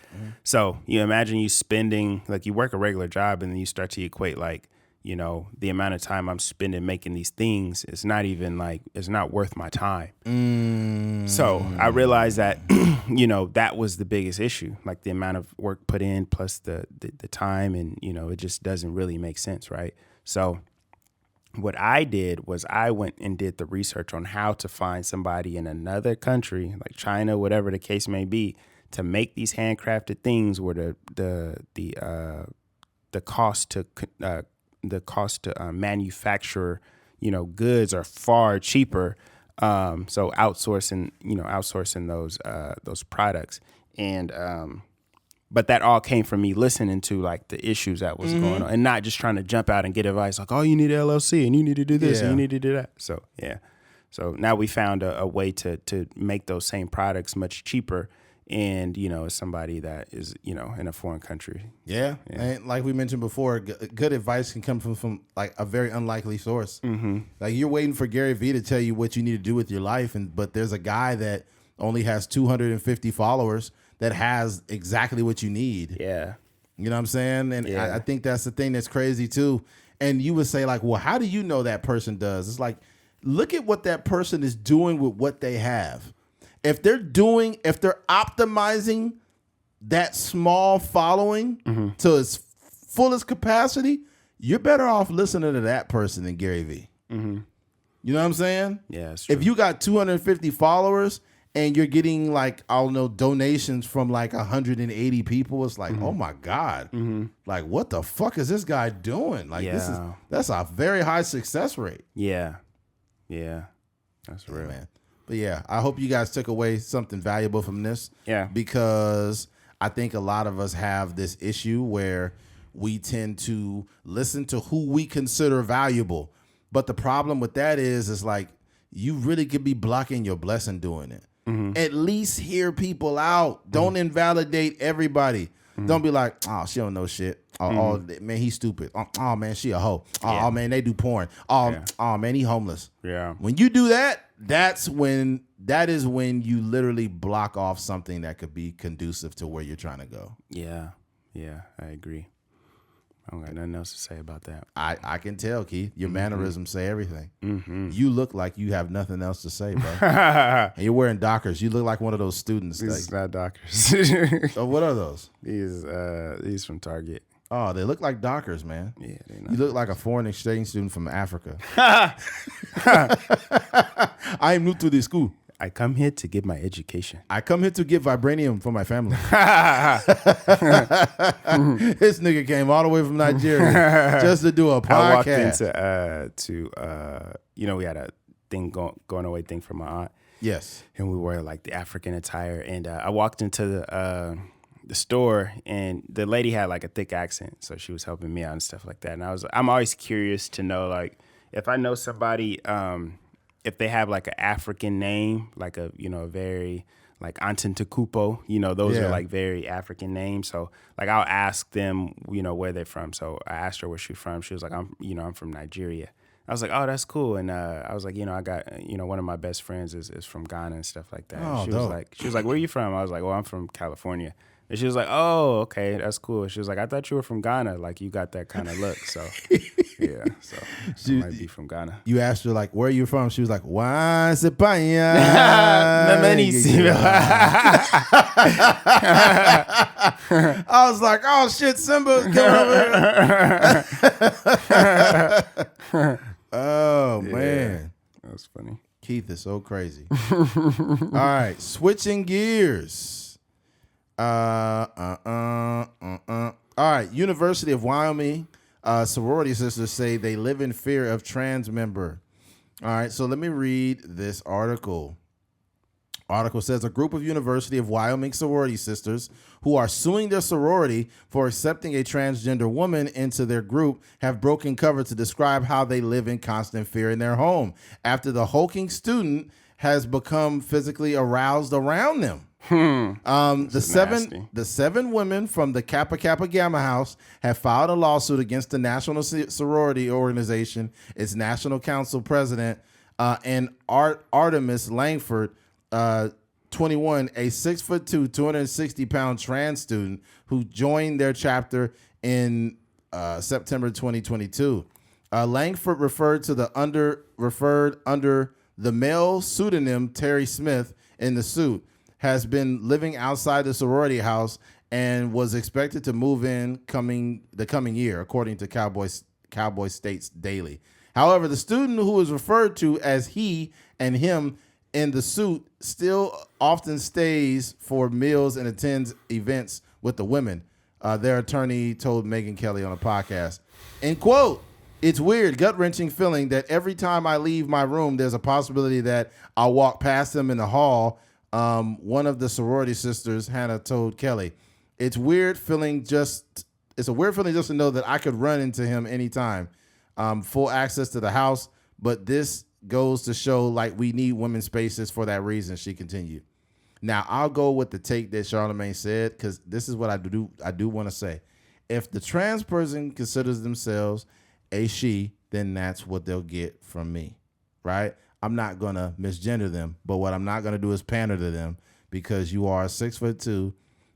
So you imagine you spending, like, you work a regular job and then you start to equate, like, the amount of time I'm spending making these things is not even, like, it's not worth my time. So I realized that, that was the biggest issue, like the amount of work put in plus the time, and, it just doesn't really make sense, right? So what I did was I went and did the research on how to find somebody in another country, like China, whatever the case may be, to make these handcrafted things where the cost to manufacture, goods are far cheaper. So outsourcing those products, and but that all came from me listening to, like, the issues that was going on, and not just trying to jump out and get advice like, oh, you need an LLC and you need to do this and you need to do that. So so now we found a way to make those same products much cheaper. And, as somebody that is, in a foreign country. Yeah. And like we mentioned before, good advice can come from like a very unlikely source. Like, you're waiting for Gary Vee to tell you what you need to do with your life. But there's a guy that only has 250 followers that has exactly what you need. Yeah. You know what I'm saying? And I think that's the thing that's crazy too. And you would say like, well, how do you know that person does? It's like, look at what that person is doing with what they have. If they're optimizing that small following to its fullest capacity, you're better off listening to that person than Gary Vee. You know what I'm saying? Yeah, that's true. If you got 250 followers and you're getting like, I don't know, donations from like 180 people, it's like, oh my God. Like, what the fuck is this guy doing? Like, that's a very high success rate. Yeah. That's real, man. But yeah, I hope you guys took away something valuable from this. Yeah. Because I think a lot of us have this issue where we tend to listen to who we consider valuable. But the problem with that is like, you really could be blocking your blessing doing it. At least hear people out. Don't invalidate everybody. Don't be like, oh, she don't know shit. Oh, man, he's stupid. Oh, man, she a hoe. Oh, man, they do porn. Oh, man, he homeless. Yeah. When you do that, that is when you literally block off something that could be conducive to where you're trying to go. Yeah, I agree. I don't got nothing else to say about that. I can tell, Keith. Your mannerisms say everything. You look like you have nothing else to say, bro. And you're wearing Dockers. You look like one of those students. These not Dockers. Oh, what are those? These from Target. Oh, they look like Dockers, man. Yeah, you look like a foreign exchange student from Africa. I am new to this school. I come here to get my education. I come here to get vibranium for my family. This nigga came all the way from Nigeria just to do a podcast. I walked into we had a thing going away thing for my aunt. Yes. And we wore like the African attire, and I walked into the store, and the lady had like a thick accent, so she was helping me out and stuff like that. And I'm always curious to know, like, if I know somebody, if they have like an African name, like a very like Antetokounmpo, those are like very African names. So like I'll ask them, where they're from. So I asked her where she's from. She was like, I'm from Nigeria. I was like, oh, that's cool. And I was like, I got, one of my best friends is from Ghana and stuff like that. Oh, she was like, where are you from? I was like, well, I'm from California. And she was like, oh, okay, that's cool. She was like, I thought you were from Ghana. Like, you got that kind of look. So, yeah. So, she might be from Ghana. You asked her, like, where are you from? She was like, once upon a I was like, oh, shit, Simba, come over. Oh, man. That was funny. Keith is so crazy. All right, switching gears. All right, University of Wyoming sorority sisters say they live in fear of trans member. All right, so let me read this article. Article says a group of University of Wyoming sorority sisters who are suing their sorority for accepting a transgender woman into their group have broken cover to describe how they live in constant fear in their home after the hulking student has become physically aroused around them. The seven women from the Kappa Kappa Gamma House have filed a lawsuit against the National Sorority Organization, its National Council President, and Artemis Langford, 21, a 6'2", 260-pound trans student who joined their chapter in September 2022. Langford referred under the male pseudonym Terry Smith in the suit, has been living outside the sorority house and was expected to move in the coming year, according to Cowboy States Daily. However, the student who is referred to as he and him in the suit still often stays for meals and attends events with the women, their attorney told Megyn Kelly on a podcast. In quote, "It's weird, gut-wrenching feeling that every time I leave my room, there's a possibility that I'll walk past them in the hall," one of the sorority sisters, Hannah, told Kelly. It's a weird feeling just to know that I could run into him anytime. Full access to the house, but this goes to show like we need women's spaces for that reason, she continued. Now, I'll go with the take that Charlamagne said, because this is what I do want to say. If the trans person considers themselves a she, then that's what they'll get from me, right? I'm not going to misgender them, but what I'm not going to do is pander to them because you are a 6'2",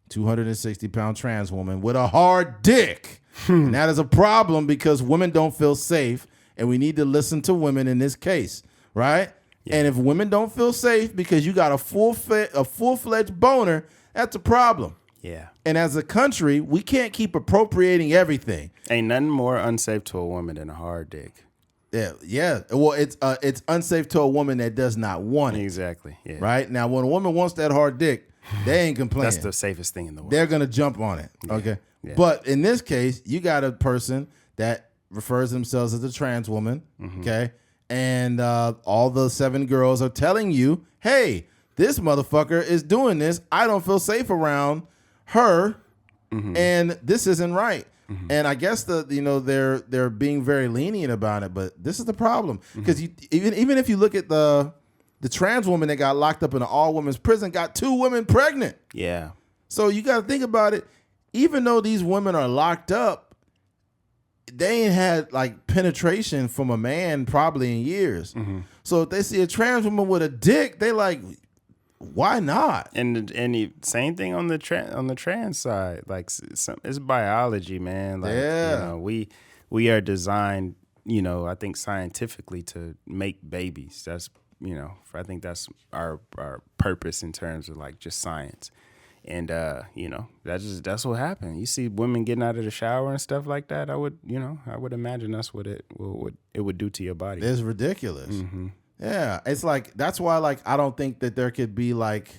260-pound trans woman with a hard dick. And that is a problem because women don't feel safe, and we need to listen to women in this case, right? Yeah. And if women don't feel safe because you got a full-fledged boner, that's a problem. Yeah. And as a country, we can't keep appropriating everything. Ain't nothing more unsafe to a woman than a hard dick. Yeah. Well, it's unsafe to a woman that does not want it. Exactly. Yeah. Right? Now, when a woman wants that hard dick, they ain't complaining. That's the safest thing in the world. They're going to jump on it. Yeah. Okay. Yeah. But in this case, you got a person that refers themselves as a trans woman. Mm-hmm. Okay. And all the 7 girls are telling you, hey, this motherfucker is doing this. I don't feel safe around her. Mm-hmm. And this isn't right. Mm-hmm. And I guess they're being very lenient about it, but this is the problem because even if you look at the trans woman that got locked up in an all women's prison, got 2 women pregnant. Yeah. So you got to think about it. Even though these women are locked up, they ain't had like penetration from a man probably in years. Mm-hmm. So if they see a trans woman with a dick, they like, why not? And the same thing on the trans side. Like it's biology, man. Like, yeah. We are designed, I think scientifically to make babies. That's I think that's our purpose in terms of like just science. And that's what happened. You see women getting out of the shower and stuff like that. I would imagine that's what it would do to your body. It's ridiculous. Mm-hmm. Yeah, it's like that's why like I don't think that there could be like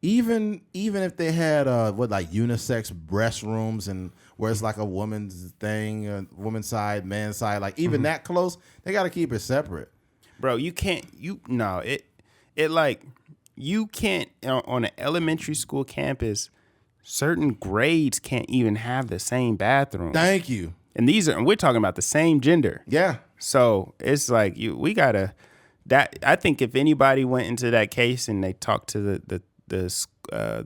even if they had like unisex restrooms and where it's like a woman's thing, a woman's side, man's side, like even that close, they got to keep it separate. Bro, you can't you can't on an elementary school campus, certain grades can't even have the same bathroom. Thank you. And we're talking about the same gender. Yeah. So it's like I think if anybody went into that case and they talked to the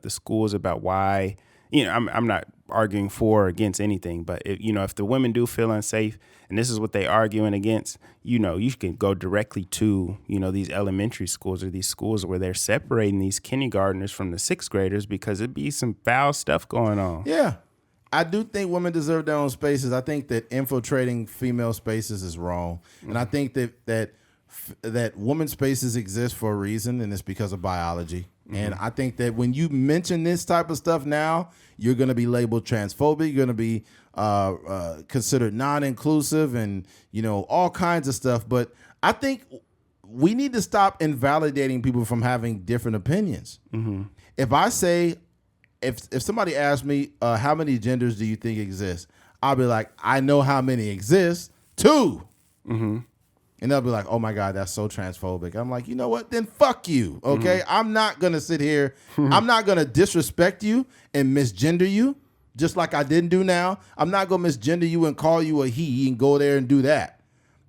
schools about why, I'm not arguing for or against anything, but if the women do feel unsafe and this is what they arguing against, you can go directly to, these elementary schools or these schools where they're separating these kindergartners from the 6th graders because it'd be some foul stuff going on. Yeah. I do think women deserve their own spaces. I think that infiltrating female spaces is wrong. Mm-hmm. And I think that women's spaces exist for a reason, and it's because of biology. Mm-hmm. And I think that when you mention this type of stuff now, you're going to be labeled transphobic. You're going to be considered non-inclusive and, all kinds of stuff. But I think we need to stop invalidating people from having different opinions. Mm-hmm. If I say, if somebody asks me, how many genders do you think exist? I'll be like, I know how many exist. 2. Mm-hmm. And they'll be like, oh, my God, that's so transphobic. I'm like, you know what? Then fuck you, okay? Mm-hmm. I'm not going to sit here. I'm not going to disrespect you and misgender you, just like I didn't do now. I'm not going to misgender you and call you a he and go there and do that.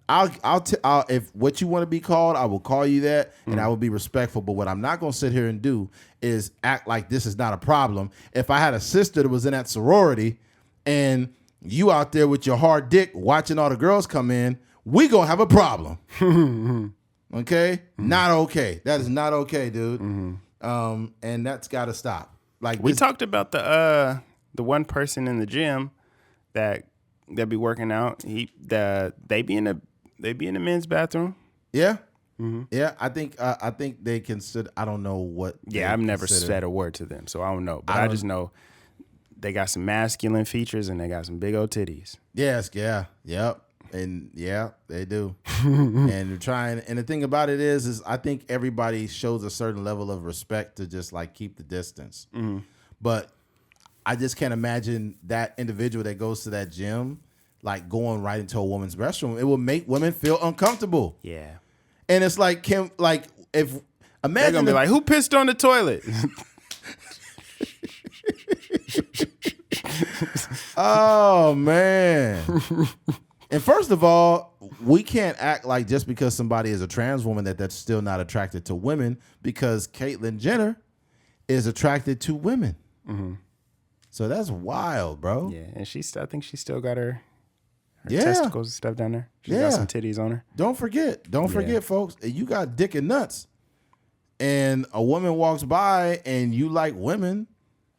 If what you want to be called, I will call you that, and I will be respectful. But what I'm not going to sit here and do is act like this is not a problem. If I had a sister that was in that sorority and you out there with your hard dick watching all the girls come in, we gonna have a problem. Okay? Mm-hmm. Not okay. That is not okay, dude. Mm-hmm. And that's got to stop. Like we talked about the one person in the gym that be working out. They be in the men's bathroom. Yeah. Mm-hmm. Yeah. I think they consider. I don't know what. Yeah, I've never said a word to them, so I don't know. But I just know they got some masculine features and they got some big old titties. Yes. Yeah. Yep. And yeah, they do. And they're trying. And the thing about it is I think everybody shows a certain level of respect to just like keep the distance. Mm-hmm. But I just can't imagine that individual that goes to that gym, like going right into a woman's restroom. It will make women feel uncomfortable. Yeah. And it's like, if imagine they're gonna be like, who pissed on the toilet? Oh man. And first of all, we can't act like just because somebody is a trans woman that's still not attracted to women, because Caitlyn Jenner is attracted to women. Mm-hmm. So that's wild, bro. Yeah, and I think she still got her testicles and stuff down there. She's got some titties on her. Don't forget, folks, you got dick and nuts, and a woman walks by and you like women,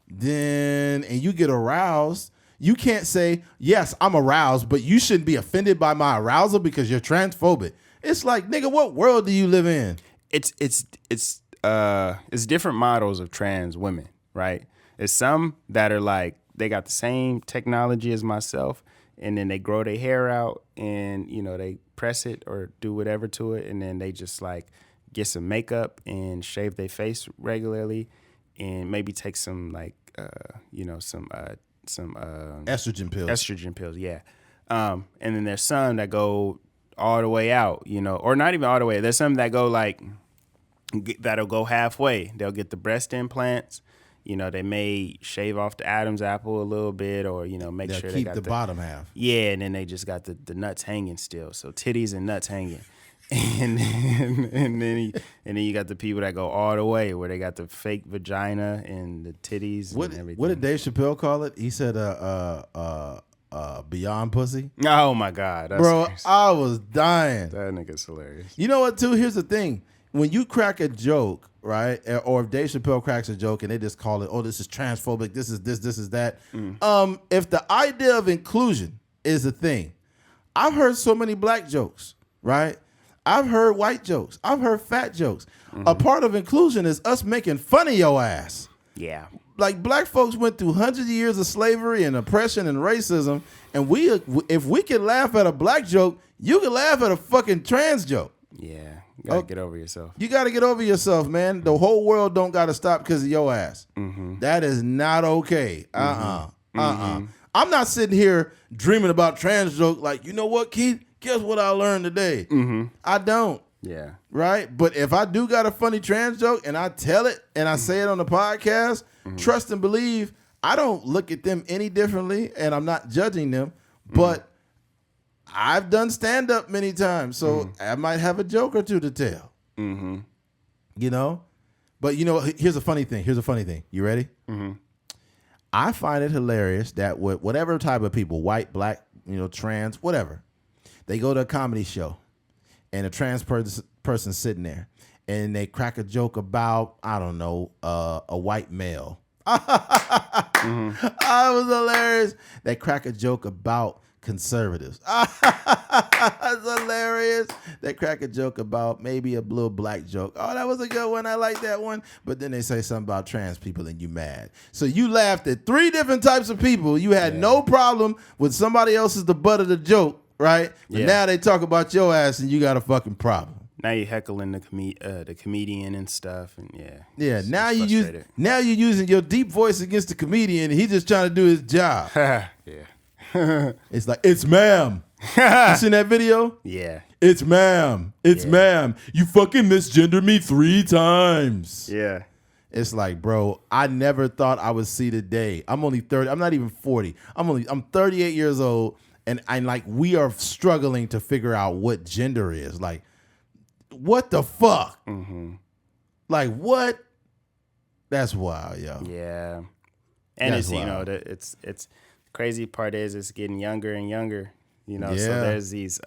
and you get aroused. You can't say, yes, I'm aroused, but you shouldn't be offended by my arousal because you're transphobic. It's like, nigga, what world do you live in? It's different models of trans women, right? It's some that are like, they got the same technology as myself, and then they grow their hair out and, you know, they press it or do whatever to it, and then they just like get some makeup and shave their face regularly and maybe take some like, some estrogen pills. Estrogen pills, yeah. And then there's some that go all the way out, you know, or not even all the way. There's some that go like, that'll go halfway. They'll get the breast implants. You know, they may shave off the Adam's apple a little bit, or, you know, make They'll sure keep they got the bottom half. Yeah, and then they just got the nuts hanging still. So titties and nuts hanging. And then you got the people that go all the way, where they got the fake vagina and the titties and everything. What did Dave Chappelle call it? He said beyond pussy. Oh my God. That's Bro, crazy. I was dying. That nigga's hilarious. You know what, too? Here's the thing. When you crack a joke, right, or if Dave Chappelle cracks a joke and they just call it, oh, this is transphobic, this is this is that. If the idea of inclusion is a thing, I've heard so many black jokes, right? I've heard white jokes. I've heard fat jokes. A part of inclusion is us making fun of your ass. Yeah. Like, black folks went through hundreds of years of slavery and oppression and racism, and if we can laugh at a black joke, you can laugh at a fucking trans joke. Yeah. You gotta get over yourself. You got to get over yourself, man. The whole world don't got to stop because of your ass. That is not okay. I'm not sitting here dreaming about trans joke like, you know what, Keith? Guess what I learned today? I don't. Yeah. Right? But if I do got a funny trans joke and I tell it and I say it on the podcast, trust and believe, I don't look at them any differently, and I'm not judging them, but I've done stand-up many times, so I might have a joke or two to tell. You know? But, you know, here's a funny thing. You ready? I find it hilarious that whatever type of people, white, black, you know, trans, whatever, they go to a comedy show, and a trans person sitting there, and they crack a joke about, I don't know, a white male. Oh, it was hilarious. They crack a joke about conservatives. That's hilarious. They crack a joke about maybe a little black joke. Oh, that was a good one. I like that one. But then they say something about trans people and you mad. So you laughed at 3 different types of people. You had no problem with somebody else is the butt of the joke, right? But now they talk about your ass and you got a fucking problem. Now you're heckling the comedian and stuff, and Now you're using your deep voice against the comedian. And he's just trying to do his job. It's like, it's ma'am. You seen that video? Yeah. It's ma'am. It's ma'am. You fucking misgendered me 3 times. Yeah. It's like, bro, I never thought I would see the day. I'm only 30. I'm not even 40. I'm 38 years old, and like, we are struggling to figure out what gender is. Like, what the fuck? Like, what? That's wild, yo. Yeah. And That's it's wild. wild. It's crazy part is it's getting younger and younger. You know, so Yeah. there's these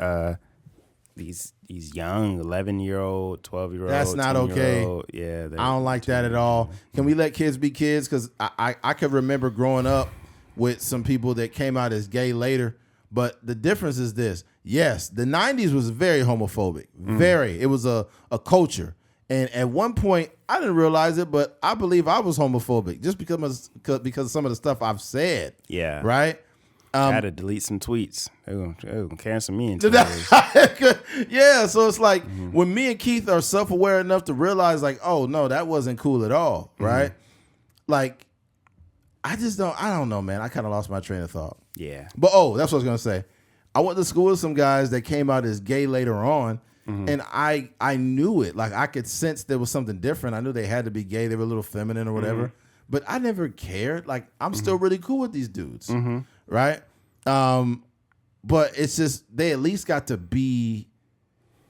young 11-year-old, 12-year-old. That's not okay. Yeah, I don't like that at all. Can we let kids be kids? Because I can remember growing up with some people that came out as gay later. But the difference is this. Yes, the 90s was very homophobic. Very. It was a culture. And at one point, I didn't realize it, but I believe I was homophobic just because of some of the stuff I've said. Yeah. Right? I had to delete some tweets. They're going to cancel me in 2 days. Yeah, so it's like when me and Keith are self-aware enough to realize, like, oh, no, that wasn't cool at all, right? Like, I don't know, man. I kind of lost my train of thought. Yeah. But, that's what I was going to say. I went to school with some guys that came out as gay later on, and I knew it. Like, I could sense there was something different. I knew they had to be gay. They were a little feminine or whatever. But I never cared. Like, I'm still really cool with these dudes, right? But it's just, they at least got to be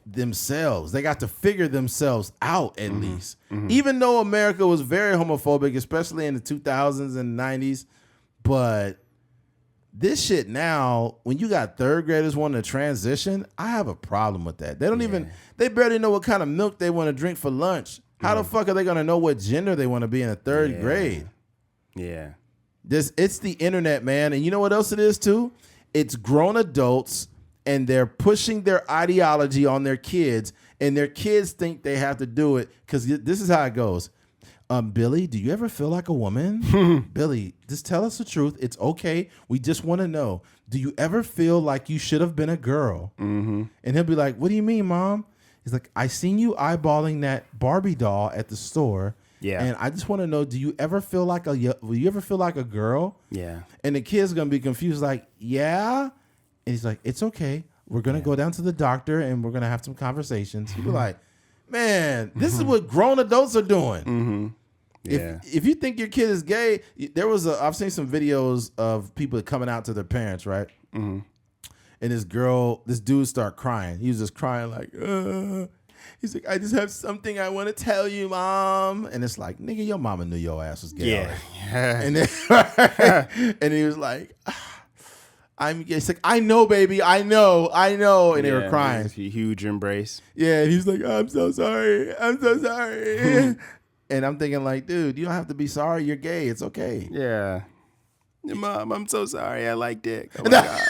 themselves. They got to figure themselves out at least. Even though America was very homophobic, especially in the 2000s and 90s. But this shit now, when you got 3rd graders wanting to transition, I have a problem with that. They don't they barely know what kind of milk they want to drink for lunch. How the fuck are they going to know what gender they want to be in the 3rd grade? Yeah. It's the internet, man. And you know what else it is too? It's grown adults, and they're pushing their ideology on their kids, and their kids think they have to do it because this is how it goes. Billy, do you ever feel like a woman? Billy, just tell us the truth. It's okay. We just want to know. Do you ever feel like you should have been a girl? Mm-hmm. And he'll be like, what do you mean, Mom? He's like, I seen you eyeballing that Barbie doll at the store. Yeah. And I just want to know, will you ever feel like a girl? Yeah. And the kid's going to be confused, like, yeah. And he's like, it's okay. We're going to go down to the doctor and we're going to have some conversations. He'll be like, man, this is what grown adults are doing. Mm-hmm. Yeah. If you think your kid is gay, I've seen some videos of people coming out to their parents, right? Mm-hmm. And this dude start crying. He was just crying like, he's like, I just have something I want to tell you, Mom. And it's like, nigga, your mama knew your ass was gay. Yeah. And then, and he was like, I'm gay. He's like, I know, baby. I know. And they were crying. A huge embrace. Yeah. And he was like, I'm so sorry. And I'm thinking like, dude, you don't have to be sorry. You're gay. It's okay. Yeah. Mom, I'm so sorry. I like dick. Oh my God.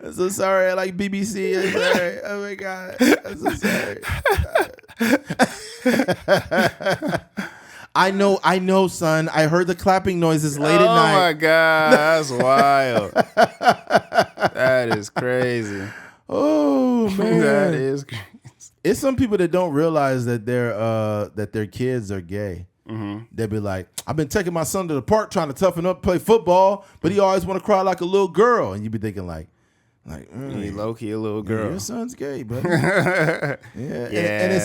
I'm so sorry. I like BBC. I'm sorry. Oh my God. I'm so sorry. I know, son. I heard the clapping noises late at night. Oh my God. That's wild. That is crazy. Oh man. That is crazy. It's some people that don't realize that their kids are gay. Mm-hmm. They'll be like, I've been taking my son to the park trying to toughen up, play football, but he always want to cry like a little girl. And you be thinking like, he low key a little girl. Your son's gay, buddy. Yeah,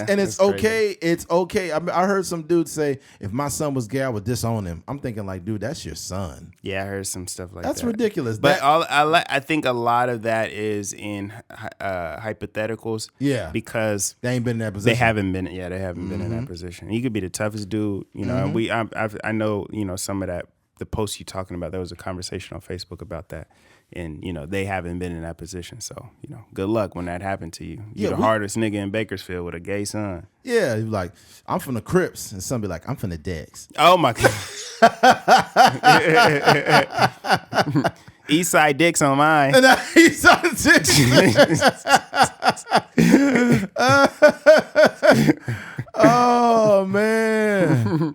and it's okay. Crazy. It's okay. I heard some dude say, if my son was gay, I would disown him. I'm thinking like, dude, that's your son. Yeah, I heard some stuff like that. That's ridiculous. But I think a lot of that is in hypotheticals. Yeah, because they ain't been in that position. They haven't been in that position. You could be the toughest dude, you know. And I know, you know, some of that. The posts you're talking about, there was a conversation on Facebook about that. And, you know, they haven't been in that position. So, you know, good luck when that happened to you. You're the hardest nigga in Bakersfield with a gay son. Yeah, you're like, I'm from the Crips. And some be like, I'm from the Decks. Oh, my God. East Side Dicks on mine. East Side Dicks. Oh, man.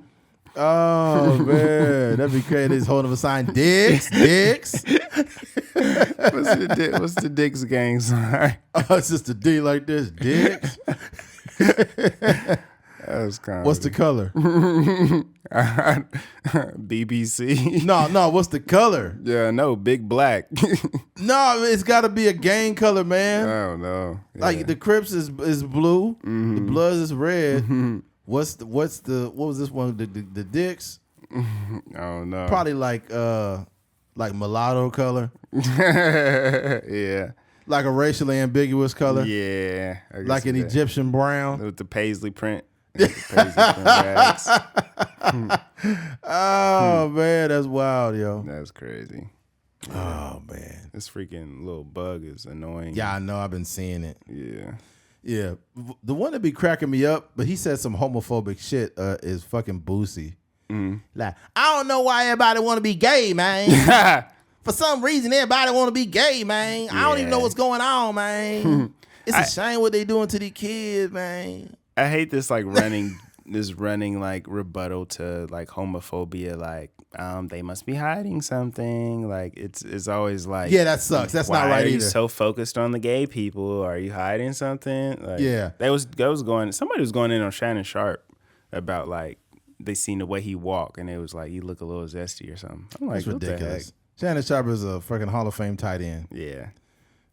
Oh man, that'd be crazy. He's holding up a sign, Dicks. What's the Dicks gang sign? Oh, it's just a D like this, Dicks. That was kind of. What's the color? BBC. No. What's the color? Yeah, no, big black. No, it's got to be a gang color, man. I don't know. Yeah. Like the Crips is blue, the Bloods is red. Mm-hmm. What was this one? The Dicks? I don't know. Probably like mulatto color. Yeah. Like a racially ambiguous color. Yeah. Like an Egyptian brown. With the paisley print. Oh man, that's wild, yo. That's crazy. Yeah. Oh man. This freaking little bug is annoying. Yeah, I know. I've been seeing it. Yeah. Yeah, the one that be cracking me up, but he said some homophobic shit, is fucking Boosie. Mm-hmm. Like, I don't know why everybody want to be gay, man. For some reason, everybody want to be gay, man. Yeah. I don't even know what's going on, man. It's a shame what they doing to these kids, man. I hate this running like rebuttal to like homophobia, like they must be hiding something. Like it's always like, yeah, that sucks. That's not right either. Why are you so focused on the gay people? Are you hiding something? Like, yeah, somebody was going in on Shannon Sharp about like they seen the way he walk and it was like, you look a little zesty or something. I'm like, that's ridiculous. Shannon Sharp is a freaking Hall of Fame tight end. Yeah.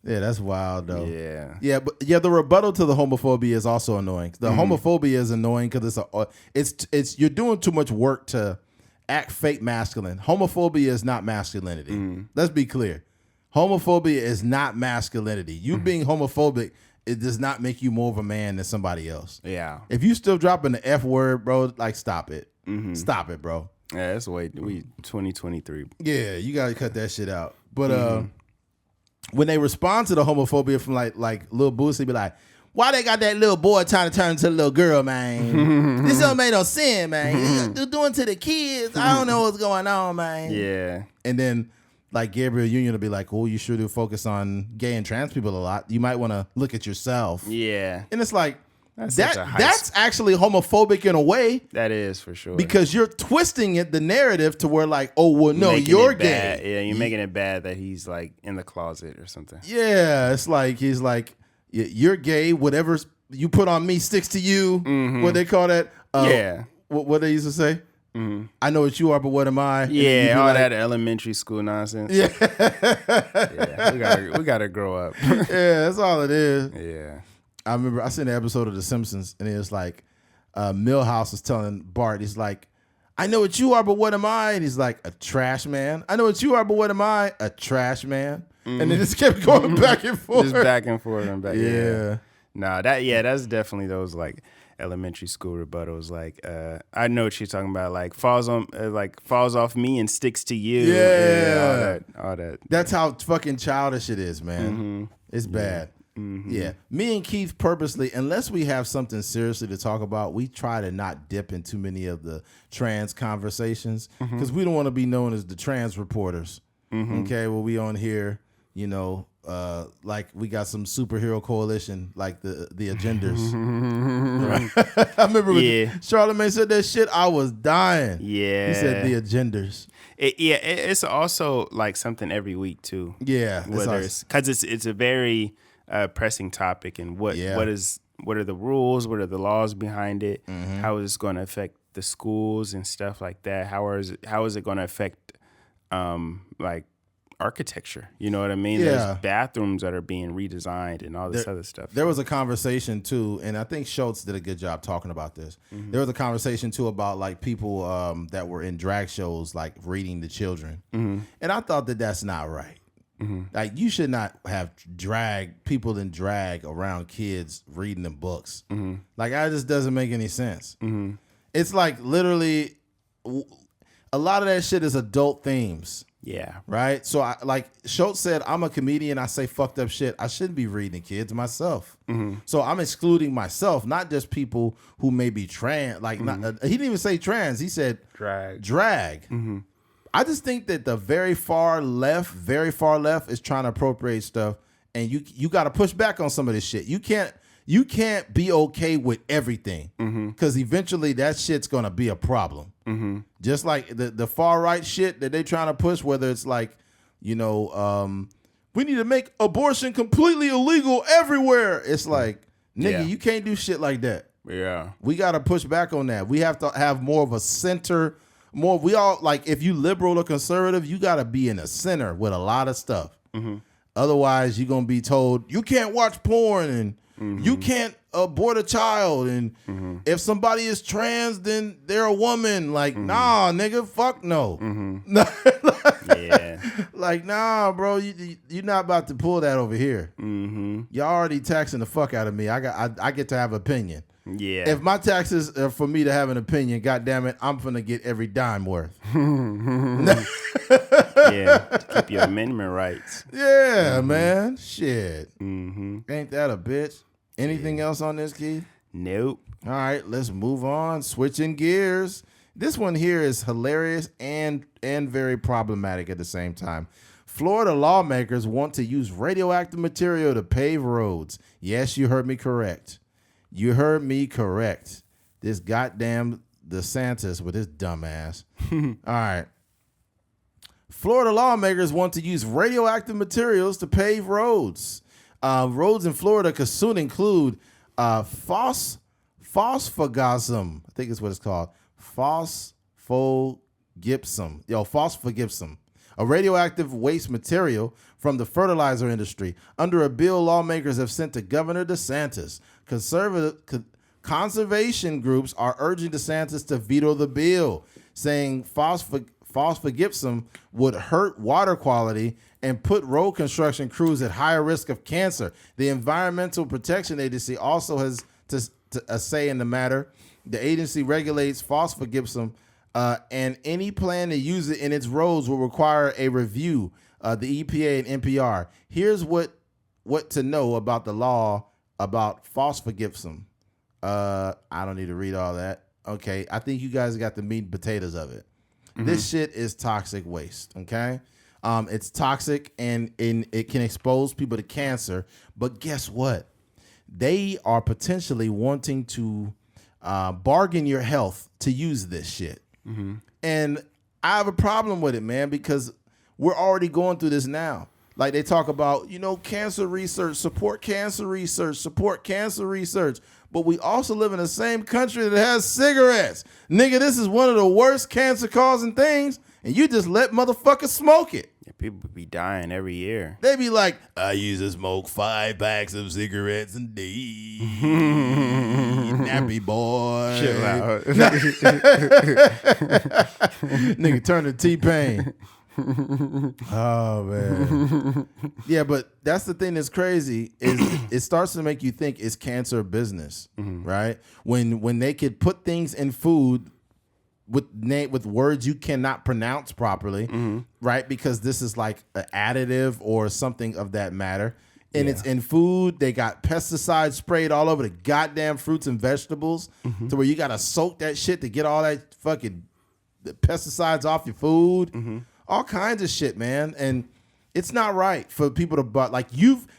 Yeah, that's wild though. Yeah. Yeah, but the rebuttal to the homophobia is also annoying. The homophobia is annoying because it's you're doing too much work to act fake masculine. Homophobia is not masculinity. Let's be clear. Homophobia is not masculinity. You being homophobic, it does not make you more of a man than somebody else. Yeah. If you still dropping the F word, bro, like stop it. Stop it, bro. Yeah, that's we 2023. Yeah, you gotta cut that shit out. But when they respond to the homophobia from like Lil Boosie, be like, Why they got that little boy trying to turn into a little girl, man? This don't make no sense, man. They're doing to the kids. I don't know what's going on, man. Yeah. And then, like, Gabriel Union will be like, oh, you sure do focus on gay and trans people a lot. You might want to look at yourself. Yeah. And it's like, that's actually homophobic in a way. That is, for sure. Because you're twisting it, the narrative, to where like, oh, well, no, you're gay. Yeah, you're making it bad that he's like in the closet or something. Yeah, it's like, he's like, you're gay, whatever you put on me sticks to you. Mm-hmm. What they call that? Yeah. What they used to say? Mm-hmm. I know what you are, but what am I? Yeah, all that elementary school nonsense. Yeah. Yeah, we gotta grow up. Yeah, that's all it is. Yeah. I remember I seen an episode of The Simpsons, and it was like Milhouse is telling Bart, he's like, I know what you are, but what am I? And he's like, a trash man. I know what you are, but what am I? A trash man. Mm-hmm. And then just kept going back and forth. Just back and forth and back. Yeah. Nah, that's definitely those like elementary school rebuttals. Like, I know what you're talking about. Like falls off me and sticks to you. Yeah. All that. That's how fucking childish it is, man. Mm-hmm. It's bad. Mm-hmm. Yeah. Me and Keith purposely, unless we have something seriously to talk about, we try to not dip in too many of the trans conversations because we don't want to be known as the trans reporters. Mm-hmm. Okay. Well, we on here, you know, like we got some superhero coalition, like the agenders. Right? I remember when Charlamagne said that shit, I was dying. Yeah. He said the agenders. It's also like something every week too. Yeah. Whether because it's a very pressing topic, and what are the rules, what are the laws behind it, how is this going to affect the schools and stuff like that, how is it going to affect like architecture, you know what I mean? There's bathrooms that are being redesigned and all this other stuff. There was a conversation too, and I think Schultz did a good job talking about this. There was a conversation too about like people that were in drag shows like reading to children, and I thought that that's not right. Like, you should not have people in drag around kids reading them books. Like, that just doesn't make any sense. It's like literally a lot of that shit is adult themes. Yeah. Right? So, like Schultz said, I'm a comedian. I say fucked up shit. I shouldn't be reading to kids myself. So I'm excluding myself, not just people who may be trans. Like, not, he didn't even say trans. He said drag. I just think that the very far left is trying to appropriate stuff, and you got to push back on some of this shit. You can't be okay with everything, because eventually that shit's gonna be a problem. Just like the far right shit that they trying to push, whether it's like, you know, we need to make abortion completely illegal everywhere. It's like, nigga, you can't do shit like that. Yeah, we got to push back on that. We have to have more of a center. We all, like, if you liberal or conservative, you got to be in the center with a lot of stuff. Otherwise, you're going to be told you can't watch porn and you can't abort a child. And if somebody is trans, then they're a woman. Like, nah, nigga, fuck no. Like, nah, bro, you're not about to pull that over here. Y'all already taxing the fuck out of me. I get to have opinion. Yeah. If my taxes are for me to have an opinion, goddamn it, I'm finna get every dime worth. Yeah. Keep your amendment rights. Yeah, man. Shit. Ain't that a bitch? Anything else on this, Keith? Nope. All right, let's move on. Switching gears. This one here is hilarious and very problematic at the same time. Florida lawmakers want to use radioactive material to pave roads. Yes, you heard me correct. This goddamn DeSantis with his dumb ass. All right. Florida lawmakers want to use radioactive materials to pave roads. Roads in Florida could soon include phosphogosum. I think it's what it's called. Phosphogipsum. A radioactive waste material from the fertilizer industry. Under a bill lawmakers have sent to Governor DeSantis. Conservation groups are urging DeSantis to veto the bill, saying phosphogipsum would hurt water quality and put road construction crews at higher risk of cancer. The Environmental Protection Agency also has a say in the matter. The agency regulates phosphogipsum, and any plan to use it in its roads will require a review. The EPA and NPR. Here's what to know about the law about phosphogypsum. I don't need to read all that. Okay, I think you guys got the meat and potatoes of it. This shit is toxic waste, okay? It's toxic and it can expose people to cancer. But guess what? They are potentially wanting to bargain your health to use this shit. And I have a problem with it, man, because we're already going through this now. Like they talk about, cancer research, support cancer research, support cancer research. But we also live in the same country that has cigarettes. Nigga, this is one of the worst cancer-causing things, and you just let motherfuckers smoke it. Yeah, people be dying every year. They be like, I used to smoke 5 packs of cigarettes a day. Nappy boy. Chill out. Nigga, turn to T-Pain. Oh man. Yeah, but that's the thing that's crazy is it starts to make you think it's cancer business, right? When they could put things in food with words you cannot pronounce properly, right? Because this is like an additive or something of that matter. And it's in food. They got pesticides sprayed all over the goddamn fruits and vegetables to where you got to soak that shit to get all that fucking pesticides off your food. All kinds of shit, man. And it's not right for people to, but like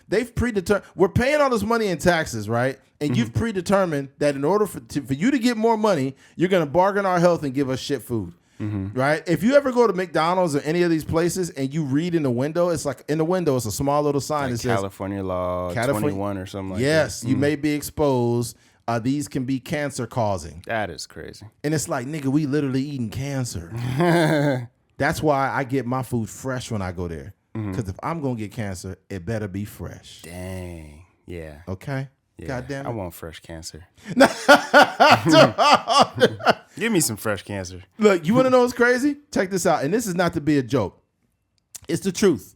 they've predetermined, we're paying all this money in taxes, right? And you've predetermined that in order for you to get more money, you're going to bargain our health and give us shit food, right? If you ever go to McDonald's or any of these places and you read in the window, it's like in the window, it's a small little sign Like that says California Law 21 or something like that. Yes, you may be exposed. These can be cancer causing. That is crazy. And it's like, nigga, we literally eating cancer. That's why I get my food fresh when I go there. Because if I'm going to get cancer, it better be fresh. Dang. Yeah. Okay? Yeah. God damn it. I want fresh cancer. Give me some fresh cancer. Look, you want to know what's crazy? Check this out. And this is not to be a joke. It's the truth.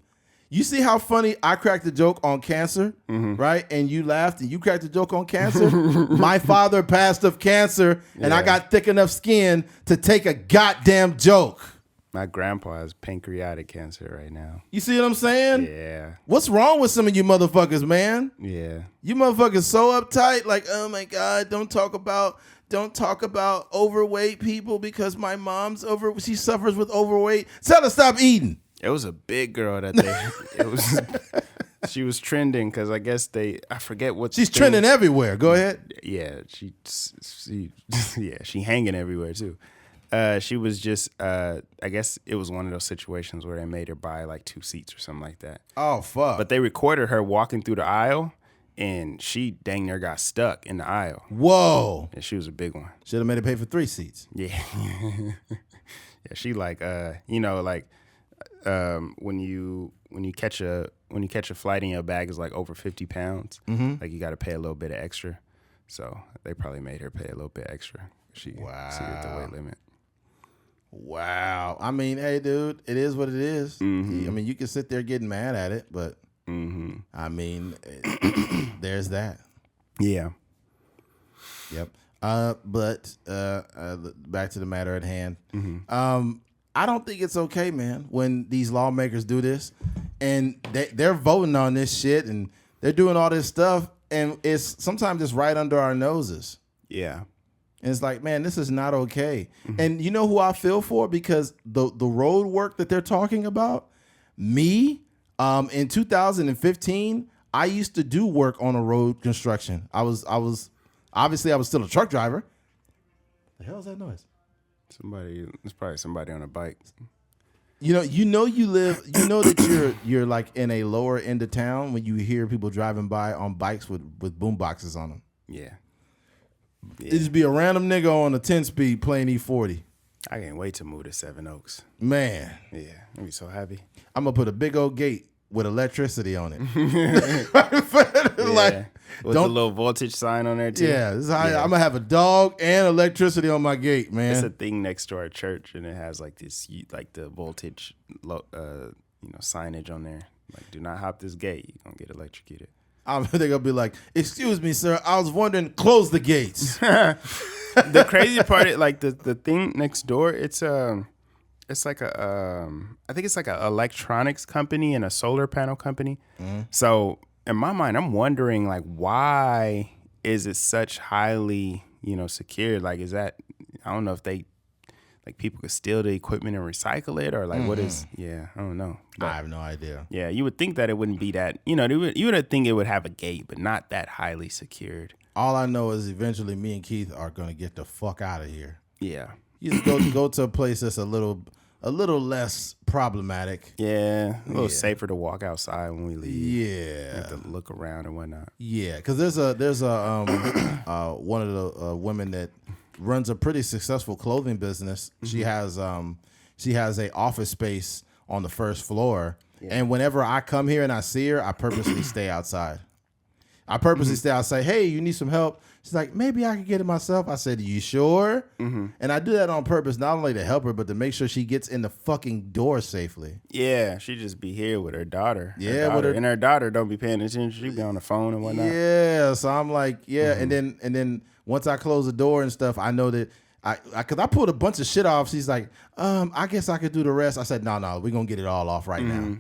You see how funny I cracked a joke on cancer, right? And you laughed and you cracked a joke on cancer? My father passed of cancer and I got thick enough skin to take a goddamn joke. My grandpa has pancreatic cancer right now. You see what I'm saying? Yeah. What's wrong with some of you motherfuckers, man? Yeah. You motherfuckers so uptight, like, oh my God, don't talk about overweight people because my mom's she suffers with overweight. Tell her stop eating. It was a big girl that she was trending because I guess I forget what she's trending everywhere. Go ahead. Yeah, she hanging everywhere too. She was just I guess it was one of those situations where they made her buy like 2 seats or something like that. Oh fuck. But they recorded her walking through the aisle and she dang near got stuck in the aisle. Whoa. And she was a big one. Should have made her pay for 3 seats. Yeah. Yeah, she like when you catch a flight and your bag is like over 50 pounds, like you got to pay a little bit of extra. So they probably made her pay a little bit extra. She exceeded the weight limit. Wow. I mean, hey, dude, it is what it is. I mean, you can sit there getting mad at it, but I mean, there's that. Yeah. Yep. But back to the matter at hand. I don't think it's okay, man, when these lawmakers do this and they're voting on this shit and they're doing all this stuff and it's sometimes just right under our noses. Yeah. And it's like, man, this is not okay. And you know who I feel for? Because the road work that they're talking about, me, in 2015, I used to do work on a road construction. I was still a truck driver. The hell is that noise? It's probably somebody on a bike. You know that you're like in a lower end of town when you hear people driving by on bikes with boom boxes on them. Yeah. It just be a random nigga on a 10-speed playing E40. I can't wait to move to Seven Oaks. Man. Yeah, I'll be so happy. I'm gonna put a big old gate with electricity on it. Like, with the little voltage sign on there too. Yeah, I'm gonna have a dog and electricity on my gate, man. It's a thing next to our church, and it has like this, like the voltage, signage on there. Like, do not hop this gate; you're gonna get electrocuted. They're gonna be like, "Excuse me, sir. I was wondering, close the gates." The crazy part, like the thing next door, it's like I think it's like an electronics company and a solar panel company. So in my mind, I'm wondering like why is it such highly, secured? Like, is that, I don't know if they, like, people could steal the equipment and recycle it, or like what is? Yeah, I don't know. But, I have no idea. Yeah, you would think that it wouldn't be that. You would think it would have a gate, but not that highly secured. All I know is eventually me and Keith are gonna get the fuck out of here. Yeah, You just go to a place that's a little less problematic. Yeah, a little safer to walk outside when we leave. Yeah, have to look around and whatnot. Yeah, because there's a one of the women that runs a pretty successful clothing business. Mm-hmm. She has a office space on the first floor, and whenever I come here and I see her, I purposely stay outside. I purposely stay outside. Hey, you need some help? She's like, maybe I could get it myself. I said, you sure? Mm-hmm. And I do that on purpose, not only to help her, but to make sure she gets in the fucking door safely. Yeah, she just be here with her daughter. Yeah, and her daughter don't be paying attention. She be on the phone and whatnot. Yeah, so I'm like, and then once I close the door and stuff, I know that because I pulled a bunch of shit off. She's like, I guess I could do the rest. I said, no, we're gonna get it all off right now.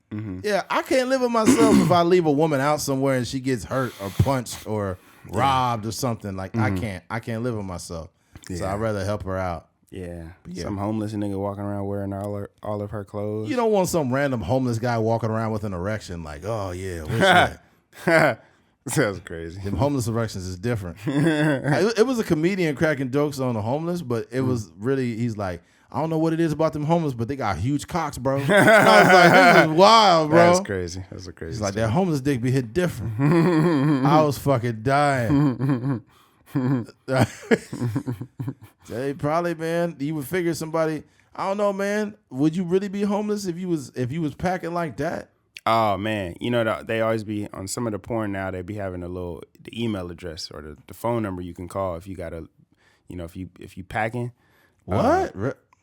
Mm-hmm. Yeah, I can't live with myself if I leave a woman out somewhere and she gets hurt or punched or robbed or something. Like I can't live with myself. Yeah. So I'd rather help her out. Yeah. Some homeless nigga walking around wearing all of her clothes. You don't want some random homeless guy walking around with an erection like, oh yeah, what's that? Sounds crazy. Them homeless erections is different. It was a comedian cracking jokes on the homeless, but it was really, he's like, I don't know what it is about them homeless, but they got huge cocks, bro. And I was like, this is wild, bro. That's crazy. That's a crazy. He's like, that homeless dick be hit different. I was fucking dying. They probably, man, you would figure somebody, I don't know, man, would you really be homeless if you was packing like that? Oh man, they always be on some of the porn now. They be having the email address or the phone number you can call if you got a, if you packing. What?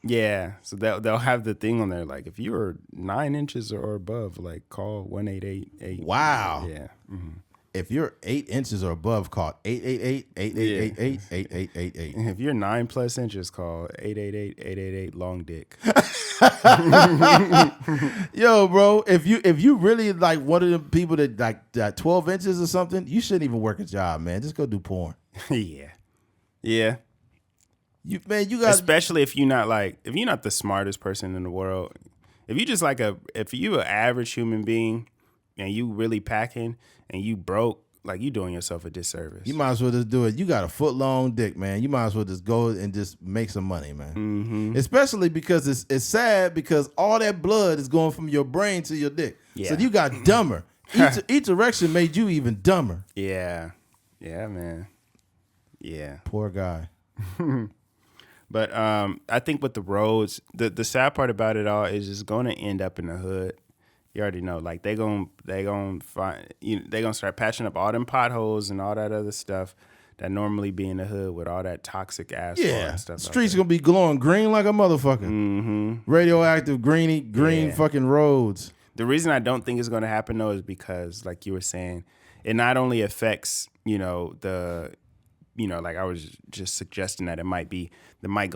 Yeah, so they'll have the thing on there like if you are 9 inches or above, like call 1-888. Wow. Yeah. Mm-hmm. If you're 8 inches or above, call 888-8888-8888. If you're 9+ inches, call 888-888 long dick. Yo, bro, if you really like one of them people that like 12 inches or something, you shouldn't even work a job, man. Just go do porn. Yeah. You got, especially if you're not the smartest person in the world. If you just if you an average human being and you really packing and you broke, like you doing yourself a disservice. You might as well just do it. You got a foot long dick, man. You might as well just go and just make some money, man. Mm-hmm. Especially because it's sad because all that blood is going from your brain to your dick. Yeah. So you got dumber. Each erection made you even dumber. Yeah. Yeah, man. Yeah. Poor guy. But I think with the roads, the sad part about it all is it's going to end up in the hood. You already know, like they gonna start patching up all them potholes and all that other stuff that normally be in the hood with all that toxic asphalt and stuff. Streets gonna be glowing green like a motherfucker. Mm-hmm. Radioactive green fucking roads. The reason I don't think it's gonna happen though is because, like you were saying, it not only affects like I was just suggesting that it might go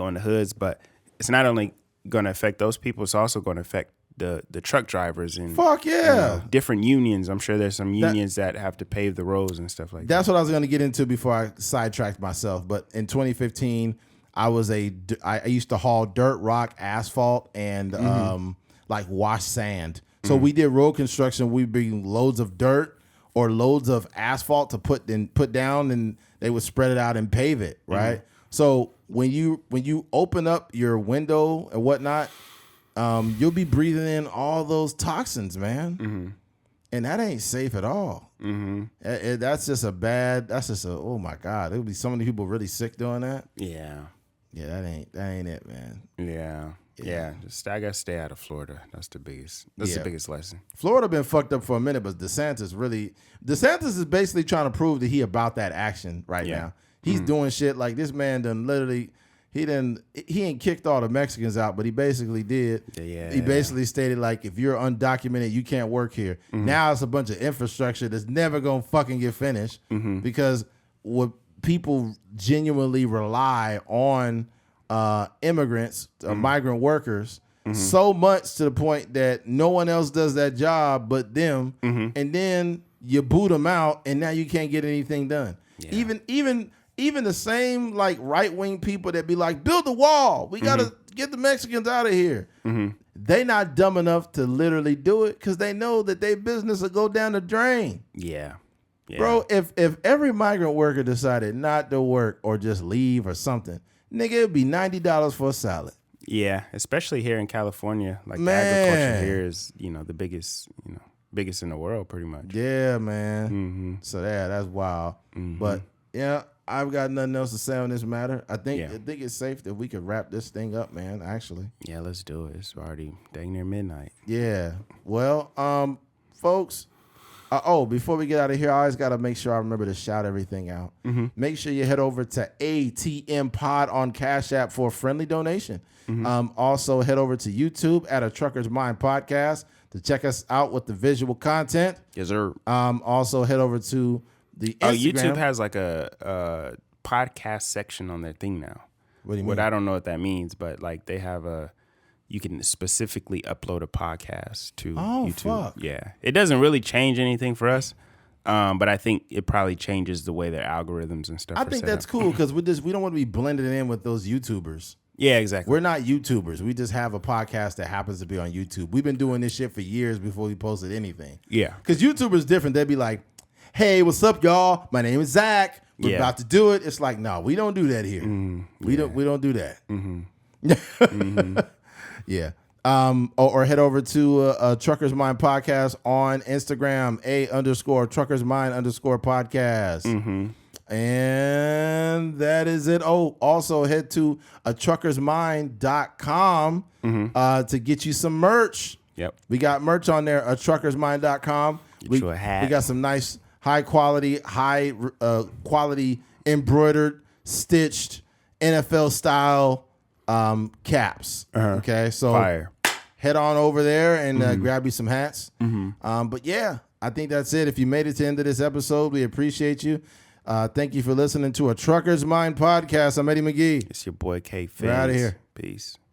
in the hoods, but it's not only gonna affect those people, it's also gonna affect the truck drivers and different unions. I'm sure there's some unions that have to pave the roads and stuff like that. That's what I was going to get into before I sidetracked myself. But in 2015, I used to haul dirt, rock, asphalt, and like wash sand. So we did road construction. We'd bring loads of dirt or loads of asphalt to put down, and they would spread it out and pave it. Right. Mm-hmm. So when you open up your window and whatnot, you'll be breathing in all those toxins, man. And that ain't safe at all. That's just oh my God. There'll be so many people really sick doing that. Yeah. Yeah, that ain't it, man. Yeah. Just I gotta stay out of Florida. That's the biggest lesson. Florida been fucked up for a minute, but DeSantis is basically trying to prove that he about that action right now. He's doing shit like this man done literally. He ain't kicked all the Mexicans out, but he basically did. Yeah. He basically stated like, if you're undocumented, you can't work here. Now it's a bunch of infrastructure that's never gonna fucking get finished because what people genuinely rely on immigrants, migrant workers, so much to the point that no one else does that job but them. And then you boot them out, and now you can't get anything done. Yeah. Even the same like right-wing people that be like, build the wall. We got to get the Mexicans out of here. They not dumb enough to literally do it because they know that their business will go down the drain. Yeah. Bro, if every migrant worker decided not to work or just leave or something, nigga, it'd be $90 for a salad. Yeah, especially here in California. Like the agriculture here is, the biggest in the world pretty much. Yeah, man. So that's wild. But yeah, I've got nothing else to say on this matter. I think it's safe that we could wrap this thing up, man, actually. Yeah, let's do it. It's already dang near midnight. Yeah. Well, folks, before we get out of here, I always got to make sure I remember to shout everything out. Make sure you head over to ATMPOD on Cash App for a friendly donation. Also, head over to YouTube at A Trucker's Mind Podcast to check us out with the visual content. Yes, sir. Also, head over to the Instagram. YouTube has like a podcast section on their thing now. What do you mean? I don't know what that means, but like they have you can specifically upload a podcast to YouTube. Fuck. Yeah. It doesn't really change anything for us. But I think it probably changes the way their algorithms and stuff I think that's cool because we don't want to be blended in with those YouTubers. Yeah, exactly. We're not YouTubers. We just have a podcast that happens to be on YouTube. We've been doing this shit for years before we posted anything. Yeah. Because YouTubers different. They'd be like, hey, what's up, y'all? My name is Zach. We're about to do it. It's like, no, we don't do that here. We don't do that. Yeah. Or head over to Trucker's Mind Podcast on Instagram, _Trucker's Mind _podcast. And that is it. Oh, also head to truckersmind.com to get you some merch. Yep. We got merch on there, truckersmind.com. Get you a hat. We got some nice high quality embroidered, stitched NFL style caps. Okay, so Fire. Head on over there and grab you some hats. But yeah, I think that's it. If you made it to the end of this episode, we appreciate you. Thank you for listening to A Trucker's Mind Podcast. I'm Eddie McGee. It's your boy K. Fizz. We're out of here. Peace.